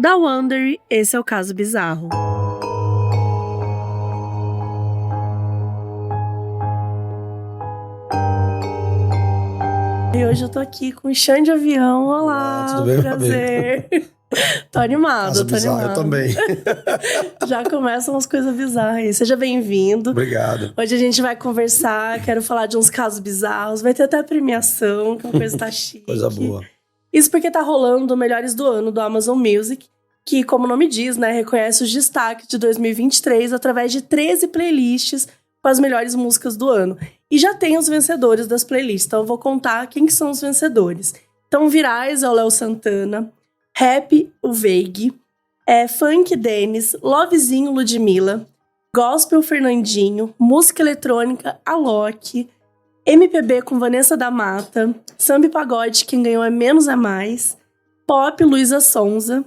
Da Wonder, esse é o Caso Bizarro. E hoje eu tô aqui com o Xande de Avião. Olá, tudo bem, prazer. Tô animado, Caso bizarro, eu também. Já começam as coisas bizarras aí. Seja bem-vindo. Obrigado. Hoje a gente vai conversar, quero falar de uns casos bizarros. Vai ter até premiação, que é uma coisa tá chique. Coisa boa. Isso porque tá rolando o Melhores do Ano do Amazon Music, que, como o nome diz, né, reconhece os destaques de 2023 através de 13 playlists com as melhores músicas do ano. E já tem os vencedores das playlists, então eu vou contar quem que são os vencedores. Então, virais é o Léo Santana, rap, o Veig, funk, Denis, lovezinho, Ludmilla, gospel, Fernandinho, música eletrônica, Alok, MPB com Vanessa da Mata, samba e pagode, quem ganhou é Menos é Mais, pop, Luísa Sonza,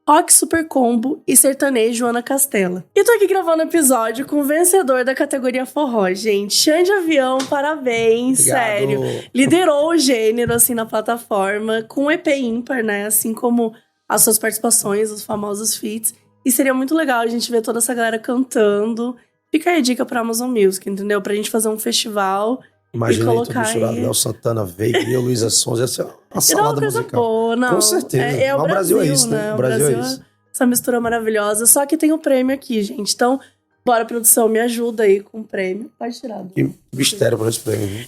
rock Super Combo e sertanejo Ana Castela. E tô aqui gravando episódio com o vencedor da categoria forró, gente. Xande de Avião, parabéns, Obrigado. Sério. Liderou o gênero, assim, na plataforma, com EP ímpar, né? Assim como as suas participações, os famosos feats. E seria muito legal a gente ver toda essa galera cantando. Fica aí a dica pra Amazon Music, entendeu? Pra gente fazer um festival. Imaginei tudo colocar misturado. aí. Léo Santana, Veig e Luísa Sonza. Essa é uma E salada uma coisa musical. boa, não. Com certeza. É o Mas Brasil, é isso, né? O O Brasil é é isso. essa mistura maravilhosa. Só que tem o prêmio aqui, gente. Então, bora, produção, me ajuda aí com o prêmio. Pode tirar. Que mistério para esse prêmio. Viu?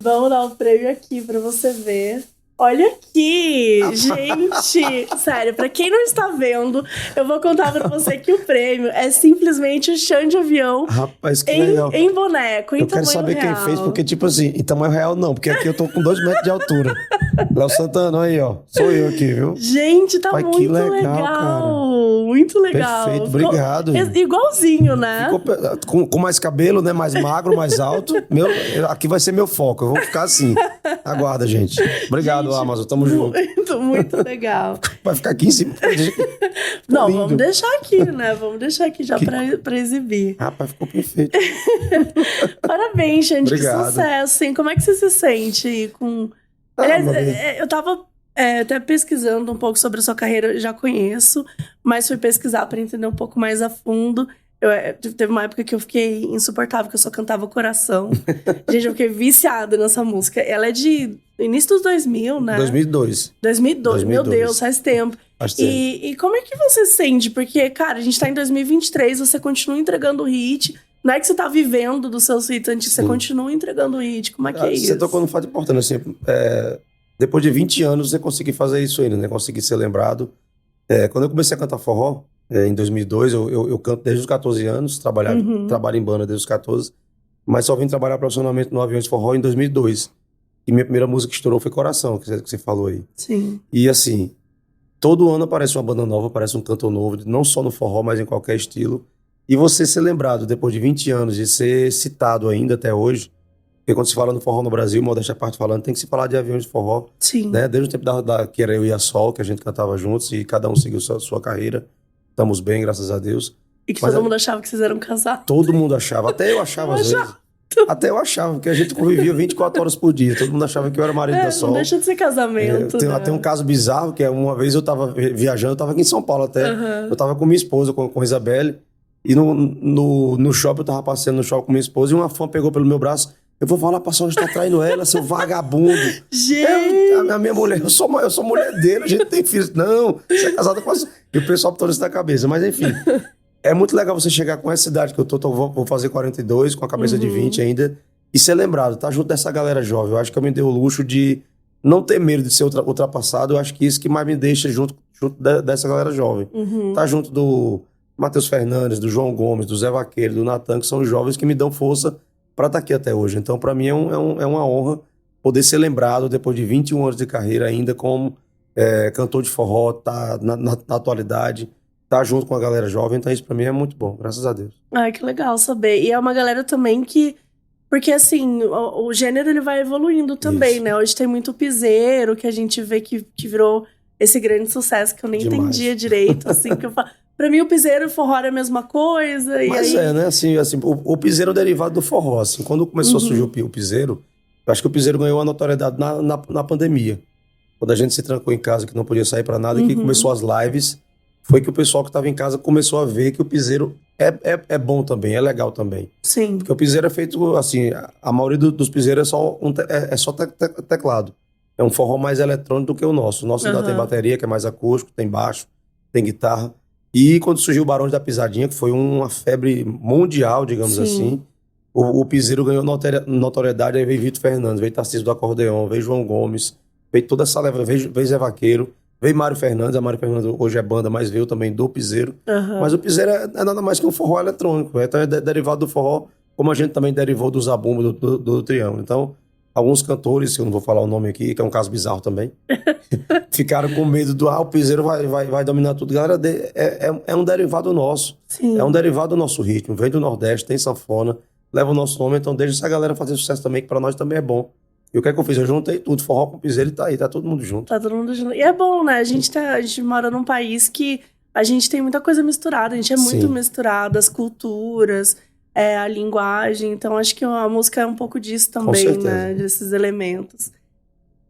Vamos dar o prêmio aqui pra você ver. Olha aqui, gente! Sério, pra quem não está vendo, eu vou contar pra você que o prêmio é simplesmente o Xande de Avião Rapaz, que legal. em boneco, em Eu quero tamanho saber real. quem fez, porque, tipo assim, em tamanho real não, porque aqui eu tô com 2 metros de altura. Léo Santana, aí, ó. Sou eu aqui, viu? Gente, tá Pai, que muito legal, legal. cara. Muito legal. Perfeito, obrigado. Igualzinho, né? Ficou com mais cabelo, né? Mais magro, mais alto. Aqui vai ser meu foco. Eu vou ficar assim. Aguarda, gente. Obrigado, Gente, Amazon. Tamo junto. Muito legal. Vai ficar aqui em cima. Não, lindo. vamos deixar aqui, né? Vamos deixar aqui já pra exibir. Rapaz, ficou perfeito. Parabéns, gente. Obrigado. Que sucesso, hein? Como é que você se sente aí com... Aliás, eu tava até pesquisando um pouco sobre a sua carreira, eu já conheço, mas fui pesquisar pra entender um pouco mais a fundo. Teve uma época que eu fiquei insuportável, que eu só cantava Coração. Gente, eu fiquei viciada nessa música. Ela é de início dos 2000, né? 2002. 2002, meu Deus, faz tempo. Faz tempo. E como é que você sente? Porque, cara, a gente tá em 2023, você continua entregando hit. Não é que você tá vivendo dos seus hits antes, você continua entregando hit. Como é que é isso? Você tocou num fato importante, assim, depois de 20 anos você conseguir fazer isso ainda, né? Conseguir ser lembrado. Quando eu comecei a cantar forró, em 2002, eu canto desde os 14 anos, trabalho em banda desde os 14, mas só vim trabalhar profissionalmente no Aviões Forró em 2002. E minha primeira música que estourou foi Coração, que você falou aí. Sim. E assim, todo ano aparece uma banda nova, aparece um cantor novo, não só no forró, mas em qualquer estilo. E você ser lembrado depois de 20 anos e ser citado ainda até hoje, porque quando se fala no forró no Brasil, modéstia à parte falando, tem que se falar de Aviões de Forró. Sim. Né? Desde o tempo que era eu e a Sol, que a gente cantava juntos e cada um seguiu sua carreira. Estamos bem, graças a Deus. E que todo mundo achava que vocês eram casados. Todo mundo achava, até eu achava às vezes. Até eu achava, porque a gente convivia 24 horas por dia. Todo mundo achava que eu era marido da Sol. Não deixa de ser casamento, Tem né? até um caso bizarro, que uma vez eu tava viajando, eu tava aqui em São Paulo até. Eu tava com minha esposa, com a Isabelle, e no shopping, eu tava passeando no shopping com minha esposa, e uma fã pegou pelo meu braço. Eu vou falar pra Sol, a gente tá traindo ela, seu vagabundo. Gente! A minha mulher, eu sou mulher dele, a gente tem filhos. Não, você é casada com a... E o pessoal botou isso na cabeça, mas enfim... É muito legal você chegar com essa idade que eu vou fazer 42, com a cabeça de 20 ainda, e ser lembrado, tá junto dessa galera jovem. Eu acho que eu me dei o luxo de não ter medo de ser ultrapassado. Eu acho que isso que mais me deixa junto dessa galera jovem. Tá junto do Matheus Fernandes, do João Gomes, do Zé Vaqueiro, do Natan, que são os jovens que me dão força pra estar aqui até hoje. Então, pra mim, é uma honra poder ser lembrado depois de 21 anos de carreira ainda como cantor de forró, tá na atualidade, tá junto com a galera jovem, então isso pra mim é muito bom, graças a Deus. Ai, que legal saber. E é uma galera também que... Porque, assim, o gênero ele vai evoluindo também, Isso. né? Hoje tem muito piseiro, que a gente vê que virou esse grande sucesso, que eu nem Demais. entendia direito, assim, que eu falo... Pra mim, o piseiro e o forró era a mesma coisa. Mas e aí... né? Assim, o piseiro é um derivado do forró. Assim, quando começou a surgir o piseiro, eu acho que o piseiro ganhou uma notoriedade na pandemia. quando a gente se trancou em casa, que não podia sair pra nada, e que começou as lives, foi que o pessoal que estava em casa começou a ver que o piseiro é bom também, é legal também. Sim. Porque o piseiro é feito, assim, a maioria dos piseiros é só, só teclado. É um forró mais eletrônico do que o nosso. O nosso ainda tem bateria, que é mais acústico, tem baixo, tem guitarra. E quando surgiu o Barões da Pisadinha, que foi uma febre mundial, digamos assim, o piseiro ganhou notoriedade, aí veio Vitor Fernandes, veio Tarcísio do Acordeon, veio João Gomes, veio toda essa leva, veio Zé Vaqueiro, veio Mário Fernandes, a Mário Fernandes hoje é banda, mas veio também do piseiro. Mas o piseiro é nada mais que um forró eletrônico, então é derivado do forró, como a gente também derivou do zabumba, do triângulo. Então, alguns cantores, que eu não vou falar o nome aqui, que é um caso bizarro também, ficaram com medo do, o piseiro vai dominar tudo. Galera, é um derivado nosso. Sim. É um derivado do nosso ritmo. Vem do Nordeste, tem sanfona, leva o nosso nome, então deixa essa galera fazer sucesso também, que pra nós também é bom. E o que é que eu fiz? Eu juntei tudo, forró com piseiro e tá aí, tá todo mundo junto. Tá todo mundo junto. E é bom, né? A gente mora num país que a gente tem muita coisa misturada, a gente é muito misturado, as culturas, a linguagem, então acho que a música é um pouco disso também, né? Desses elementos.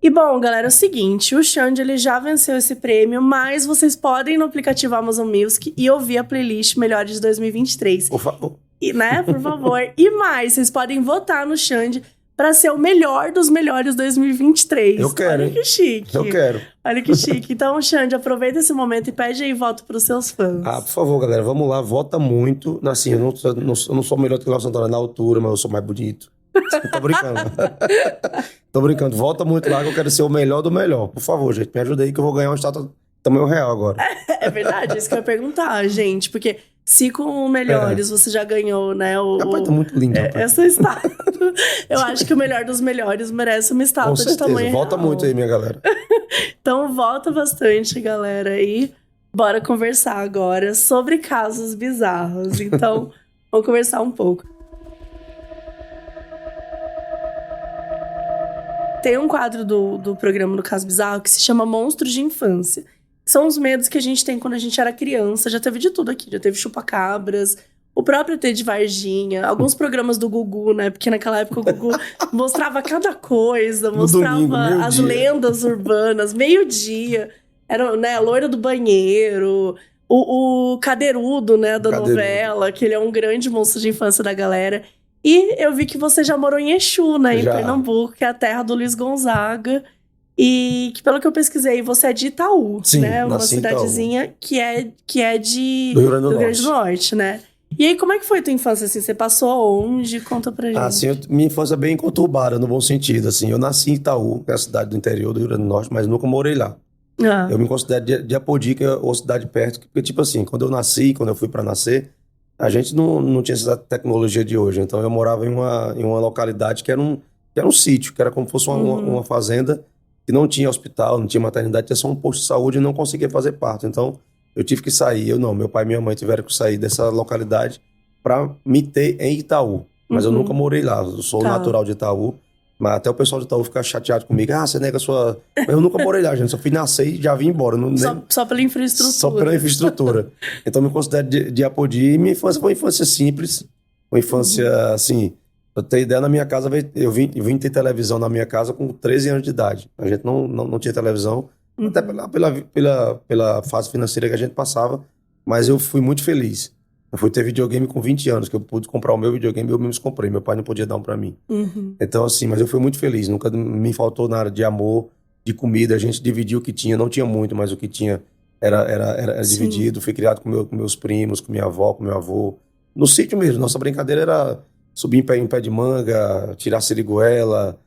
E bom, galera, é o seguinte, o Xande, ele já venceu esse prêmio, mas vocês podem ir no aplicativo Amazon Music e ouvir a playlist Melhores de 2023. Por favor. E, né, por favor. E mais, vocês podem votar no Xande pra ser o melhor dos melhores 2023. Eu quero, Olha que chique. Eu quero. Olha que chique. Então, Xande, aproveita esse momento e pede aí voto pros seus fãs. Por favor, galera, vamos lá, vota muito. Assim, eu não sou melhor do que o Léo Santana na altura, mas eu sou mais bonito. Tô brincando. Tô brincando. Vota muito lá que eu quero ser o melhor do melhor. Por favor, gente, me ajuda aí que eu vou ganhar uma estátua tamanho real agora. É verdade, isso que eu ia perguntar, gente. Porque se com o Melhores você já ganhou, né? Rapaz, tá muito lindo. Essa estátua. Eu acho que o melhor dos melhores merece uma estátua de tamanho real. Vota muito aí, minha galera. Então, vota bastante, galera. E bora conversar agora sobre casos bizarros. Então, vamos conversar um pouco. Tem um quadro do programa do Caso Bizarro que se chama Monstros de Infância. São os medos que a gente tem quando a gente era criança. Já teve de tudo aqui. Já teve chupacabras, o próprio ET de Varginha, alguns programas do Gugu, né? Porque naquela época o Gugu mostrava cada coisa, mostrava domingo, as lendas urbanas, meio-dia. Era, né, a loira do banheiro, o cadeirudo, né, da novela, que ele é um grande monstro de infância da galera. E eu vi que você já morou em Exu, né, em Pernambuco, que é a terra do Luiz Gonzaga. E que, pelo que eu pesquisei, você é de Itaú, sim, né? Uma cidadezinha que é do Rio Grande do Norte, né? E aí, como é que foi a tua infância, assim? Você passou onde? Conta pra gente. Assim, minha infância é bem conturbada, no bom sentido, assim. Eu nasci em Itaú, que é a cidade do interior do Rio Grande do Norte, mas nunca morei lá. Eu me considero de Apodi, que é uma cidade perto, porque, tipo assim, quando eu nasci, quando eu fui pra nascer, a gente não tinha essa tecnologia de hoje. Então, eu morava em uma localidade que era um sítio, que era como se fosse uma fazenda, que não tinha hospital, não tinha maternidade, tinha só um posto de saúde e não conseguia fazer parto. Então, eu tive que sair. Meu pai e minha mãe tiveram que sair dessa localidade para me ter em Itaú. Mas eu nunca morei lá, eu sou natural de Itaú. Mas até o pessoal de Itaú fica chateado comigo. Você nega a sua... Mas eu nunca morei lá, gente. Só fui nascer e já vim embora. Só pela infraestrutura. Só pela infraestrutura. Então, eu me considero de Apodi. E minha infância foi uma infância simples. Uma infância, assim... Pra ter ideia, na minha casa, eu vim ter televisão na minha casa com 13 anos de idade. A gente não tinha televisão, até pela fase financeira que a gente passava, mas eu fui muito feliz. Eu fui ter videogame com 20 anos, que eu pude comprar o meu videogame e eu mesmo comprei. Meu pai não podia dar um pra mim. Então, assim, mas eu fui muito feliz. Nunca me faltou nada de amor, de comida. A gente dividia o que tinha. Não tinha muito, mas o que tinha era dividido. Fui criado com meus primos, com minha avó, com meu avô. No sítio mesmo. Nossa brincadeira era... subir em pé de manga, tirar siriguela,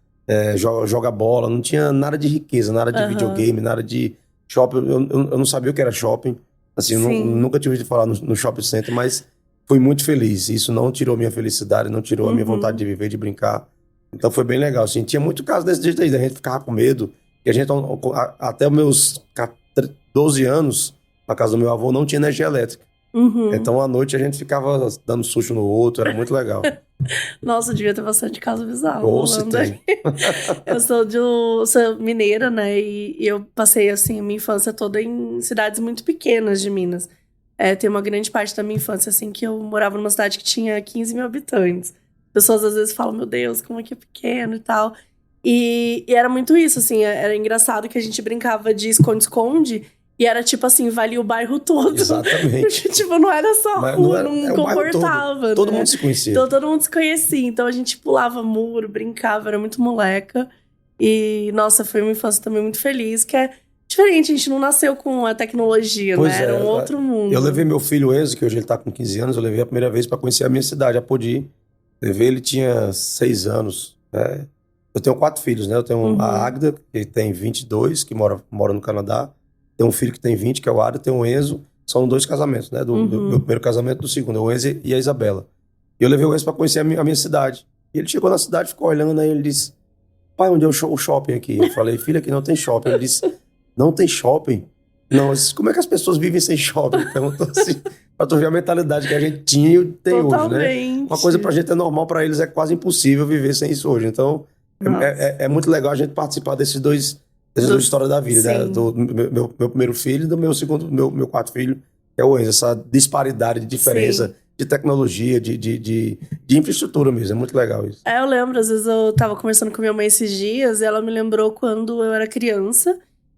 jogar bola. Não tinha nada de riqueza, nada de videogame, nada de shopping. Eu não sabia o que era shopping. Assim, nunca tive de falar no shopping center, mas fui muito feliz. Isso não tirou minha felicidade, não tirou a minha vontade de viver, de brincar. Então foi bem legal. Assim, tinha muito caso desse jeito aí, da gente ficava com medo. E a gente, até os meus 12 anos, na casa do meu avô, não tinha energia elétrica. Então, à noite, a gente ficava dando susto no outro, era muito legal. Nossa, devia ter bastante caso bizarro. Ou tem. Eu sou mineira, né? E eu passei, assim, a minha infância toda em cidades muito pequenas de Minas. Tem uma grande parte da minha infância, assim, que eu morava numa cidade que tinha 15 mil habitantes. Pessoas, às vezes, falam, meu Deus, como é que é pequeno e tal. E era muito isso, assim, era engraçado que a gente brincava de esconde-esconde e era tipo assim, valia o bairro todo. Exatamente. Porque, tipo, não era só Mas rua, não não é o bairro comportava, todo né? mundo se conhecia. Então todo mundo se conhecia, então a gente pulava muro, brincava, era muito moleca. E, nossa, foi uma infância também muito feliz, que é diferente, a gente não nasceu com a tecnologia, Pois né? Era um outro mundo. Eu levei meu filho Enzo, que hoje ele tá com 15 anos, eu levei a primeira vez para conhecer a minha cidade, a Podi. Levei, ele tinha 6 anos, né? Eu tenho 4 filhos, né? Eu tenho a Águida, que tem 22, que mora no Canadá. Tenho um filho que tem 20, que é o Águida. Tenho o Enzo. São 2 casamentos, né? Do meu primeiro casamento e do segundo. O Enzo e a Isabela. E eu levei o Enzo para conhecer a minha cidade. E ele chegou na cidade, ficou olhando, aí ele disse: pai, onde é o shopping aqui? Eu falei: filho, aqui não tem shopping. Ele disse: não tem shopping? Não, eu disse: como é que as pessoas vivem sem shopping? Perguntou assim, pra tu ver a mentalidade que a gente tinha e tem hoje, né? Uma coisa pra gente é normal, pra eles é quase impossível viver sem isso hoje. Então, é muito legal a gente participar dessas duas histórias da vida, né? Do meu primeiro filho e do meu quarto filho, que é o Enzo. Essa disparidade de diferença, sim, de tecnologia, de infraestrutura mesmo. É muito legal isso. Eu lembro, às vezes eu tava conversando com minha mãe esses dias e ela me lembrou quando eu era criança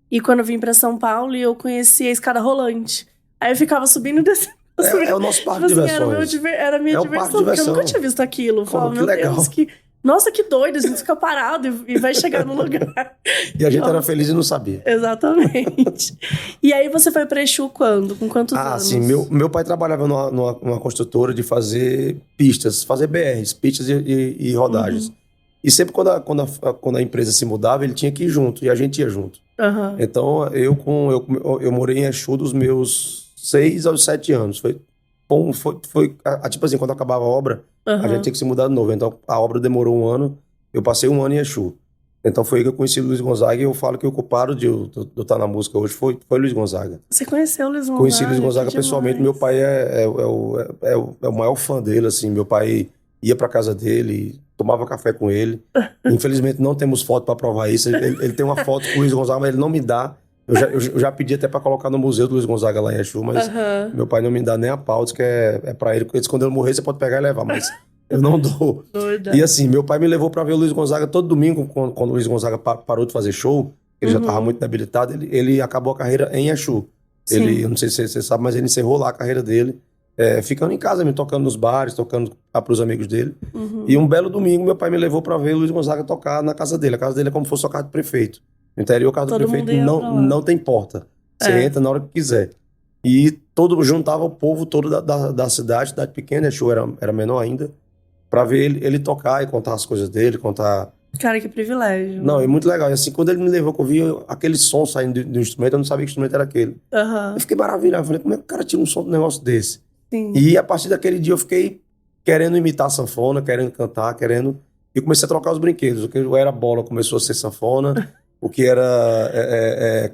e quando eu vim pra São Paulo e eu conheci a escada rolante. Aí eu ficava subindo e descendo. É o nosso parque de diversões. Era a minha diversão, porque eu nunca tinha visto aquilo. Eu falava, meu Deus, nossa, que doido, a gente fica parado e vai chegar no lugar. E a gente era feliz e não sabia. Exatamente. E aí você foi pra Exu quando? Com quantos anos? Sim. Meu pai trabalhava numa construtora de fazer pistas, fazer BRs, pistas e rodagens. E sempre quando a empresa se mudava, ele tinha que ir junto, e a gente ia junto. Então, eu morei em Exu dos meus 6 aos 7 anos. Foi tipo assim, quando acabava a obra, a gente tinha que se mudar de novo. Então, a obra demorou 1 ano, eu passei 1 ano em Exu. Então, foi aí que eu conheci o Luiz Gonzaga, e eu falo que o culpado de eu estar na música hoje foi Luiz Gonzaga. Você conheceu o Luiz Gonzaga? Conheci o Luiz Gonzaga pessoalmente. Meu pai é o maior fã dele, assim. Meu pai ia pra casa dele, tomava café com ele. Infelizmente, não temos foto para provar isso. Ele tem uma foto com o Luiz Gonzaga, mas ele não me dá. Eu já pedi até para colocar no museu do Luiz Gonzaga lá em Exu, mas meu pai não me dá nem a pau, diz que é para ele. Porque quando ele morrer, você pode pegar e levar, mas eu não dou. E assim, meu pai me levou para ver o Luiz Gonzaga todo domingo, quando o Luiz Gonzaga parou de fazer show, ele já estava muito debilitado, ele acabou a carreira em Exu. Eu não sei se você sabe, mas ele encerrou lá a carreira dele, ficando em casa, me tocando nos bares, tocando para os amigos dele. E um belo domingo, meu pai me levou para ver o Luiz Gonzaga tocar na casa dele. A casa dele é como se fosse a casa do prefeito. No interior, a casa do prefeito não tem porta. Você entra na hora que quiser. E juntava o povo todo da cidade pequena, Exu era menor ainda, para ver ele tocar e contar as coisas dele, contar... Cara, que privilégio. Não, é muito legal. E assim, quando ele me levou, que eu vi aquele som saindo do instrumento, eu não sabia que instrumento era aquele. Eu fiquei maravilhado. Eu falei, como é que o cara tira um som de um negócio desse? Sim. E a partir daquele dia eu fiquei querendo imitar a sanfona, querendo cantar, E comecei a trocar os brinquedos. O que era bola começou a ser sanfona. O que era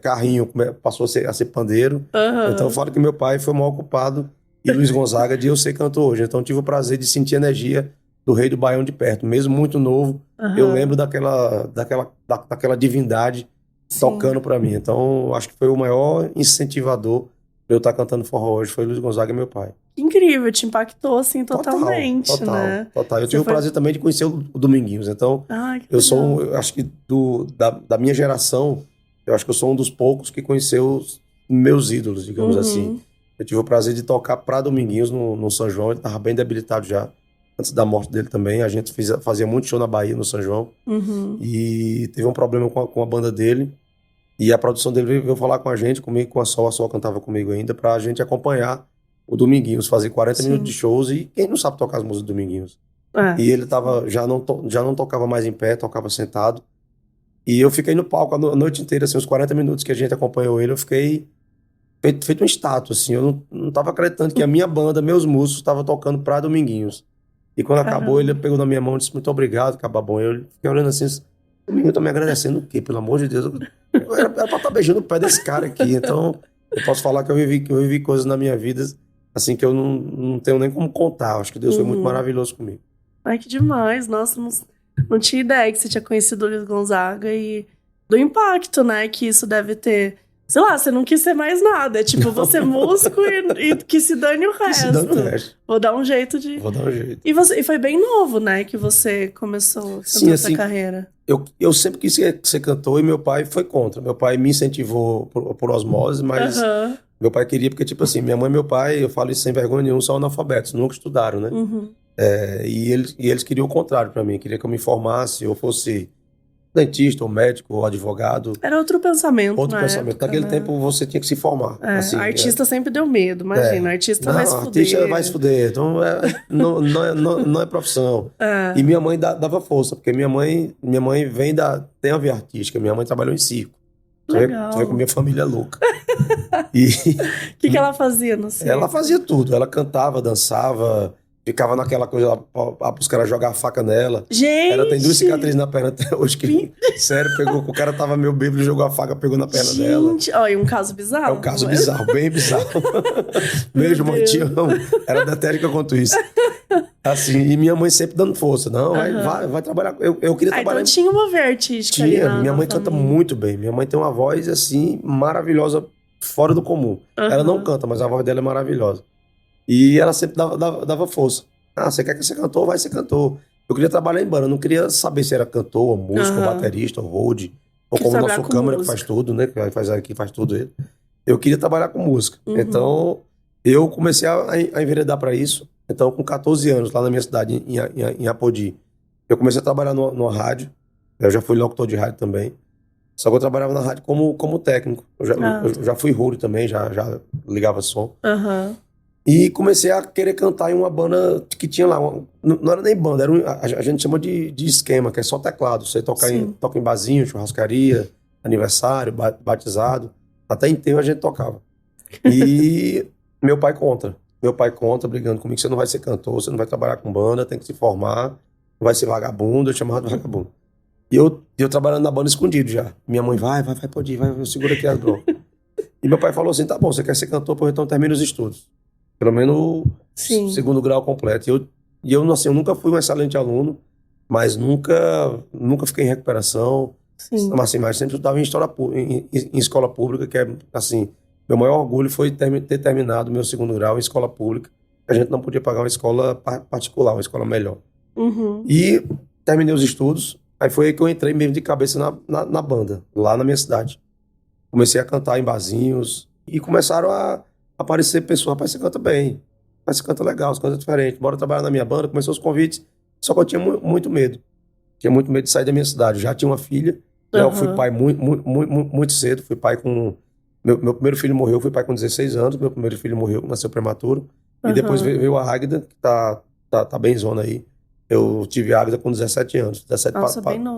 carrinho passou a ser pandeiro. Então eu falo que meu pai foi o maior culpado, e Luiz Gonzaga, de eu ser cantor hoje. Então eu tive o prazer de sentir a energia do Rei do Baião de perto. Mesmo muito novo, eu lembro daquela divindade tocando pra mim. Então acho que foi o maior incentivador pra eu estar cantando forró hoje, foi Luiz Gonzaga, meu pai. Incrível, te impactou assim totalmente, né? Total. Eu tive o prazer também de conhecer o Dominguinhos. Então, eu acho que da minha geração, eu acho que eu sou um dos poucos que conheceu os meus ídolos, digamos assim. Eu tive o prazer de tocar pra Dominguinhos no São João. Ele estava bem debilitado já, antes da morte dele também. A gente fazia muito show na Bahia, no São João. E teve um problema com a banda dele. E a produção dele veio falar com a gente, comigo, com a Sol cantava comigo ainda, pra gente acompanhar o Dominguinhos, fazer 40 minutos de shows. E quem não sabe tocar as músicas do Dominguinhos? E ele já não tocava mais em pé, tocava sentado. E eu fiquei no palco a noite inteira, assim, os 40 minutos que a gente acompanhou ele, eu fiquei feito um estátua, assim. Eu não tava acreditando que a minha banda, meus músicos, estavam tocando pra Dominguinhos. E quando acabou, ele pegou na minha mão e disse, muito obrigado, Cababom. Eu fiquei olhando assim, Dominguinho, tá me agradecendo o quê? Pelo amor de Deus. Eu era pra estar beijando o pé desse cara aqui. Então, eu posso falar que eu vivi coisas na minha vida, assim, que eu não tenho nem como contar. Acho que Deus foi muito maravilhoso comigo. Ai, que demais. Nossa, não tinha ideia que você tinha conhecido o Luiz Gonzaga e do impacto, né, que isso deve ter sei lá, você não quis ser mais nada. É tipo, você músico e que se dane o resto. Que se dane o resto. Vou dar um jeito de... Vou dar um jeito. E foi bem novo, né, que você começou essa carreira. Eu sempre quis ser cantor e meu pai foi contra. Meu pai me incentivou por osmose, mas meu pai queria, porque, tipo assim, minha mãe e meu pai, eu falo isso sem vergonha nenhuma, são analfabetos, nunca estudaram, né? E eles queriam o contrário pra mim, queria que eu me formasse, ou fosse dentista, ou médico, ou advogado. Era outro pensamento. Naquele tempo você tinha que se formar. Assim, artista sempre deu medo, imagina. Artista vai se fuder. Artista vai se fuder. Então não é profissão. E minha mãe dava força, porque minha mãe tem a veia artística. Minha mãe trabalhou em circo. Tu vê como minha família é louca. O que ela fazia no circo? Ela fazia tudo. Ela cantava, dançava. Ficava naquela coisa para os caras jogar a faca nela. Gente! Ela tem 2 cicatrizes na perna até hoje. Sério, o cara tava meio bêbado, jogou a faca, pegou na perna dela. Gente, olha, um caso bizarro. É um caso bizarro, bem bizarro. Beijo, mãe, te amo. Era detérica quanto isso. Assim, e minha mãe sempre dando força. Não, vai trabalhar. Eu queria trabalhar. Então tinha uma veia artística. Minha mãe canta muito bem. Minha mãe tem uma voz, assim, maravilhosa, fora do comum. Ela não canta, mas a voz dela é maravilhosa. E ela sempre dava força. Você quer que você cantor? Vai ser cantor. Eu queria trabalhar em banda, eu não queria saber se era cantor, ou músico, ou baterista, ou road, ou como o nosso câmera que faz tudo, né? Que faz tudo ele. Eu queria trabalhar com música. Então, eu comecei a enveredar para isso. Então, com 14 anos, lá na minha cidade, em Apodi, eu comecei a trabalhar numa rádio. Eu já fui locutor de rádio também. Só que eu trabalhava na rádio como técnico. Eu já fui road também, já ligava som. E comecei a querer cantar em uma banda que tinha lá. Não era nem banda, a gente chama de esquema, que é só teclado. Você toca em barzinho, churrascaria, aniversário, batizado. Até enterro a gente tocava. E meu pai contra. Brigando comigo, você não vai ser cantor, você não vai trabalhar com banda, tem que se formar, não vai ser vagabundo, eu chamava de vagabundo. E eu trabalhando na banda escondido já. Minha mãe, pode ir, eu seguro aqui as drogas. E meu pai falou assim, tá bom, você quer ser cantor, pois então termina os estudos. Pelo menos segundo grau completo. E eu nunca fui um excelente aluno, mas nunca fiquei em recuperação. Mas sempre estava em escola pública, que é, assim, meu maior orgulho foi ter terminado meu segundo grau em escola pública. A gente não podia pagar uma escola particular, uma escola melhor. E terminei os estudos, aí foi aí que eu entrei mesmo de cabeça na banda, lá na minha cidade. Comecei a cantar em barzinhos e começaram a aparecer pessoas, rapaz, você canta bem, mas você canta legal, você canta diferente, bora trabalhar na minha banda. Começou os convites, só que eu tinha muito medo. Tinha muito medo de sair da minha cidade. Já tinha uma filha, eu fui pai muito cedo, fui pai com... Meu primeiro filho morreu, fui pai com 16 anos, meu primeiro filho morreu, nasceu prematuro, e depois veio a Águida, que tá bem zona aí. Eu tive a Águida com 17 anos, 17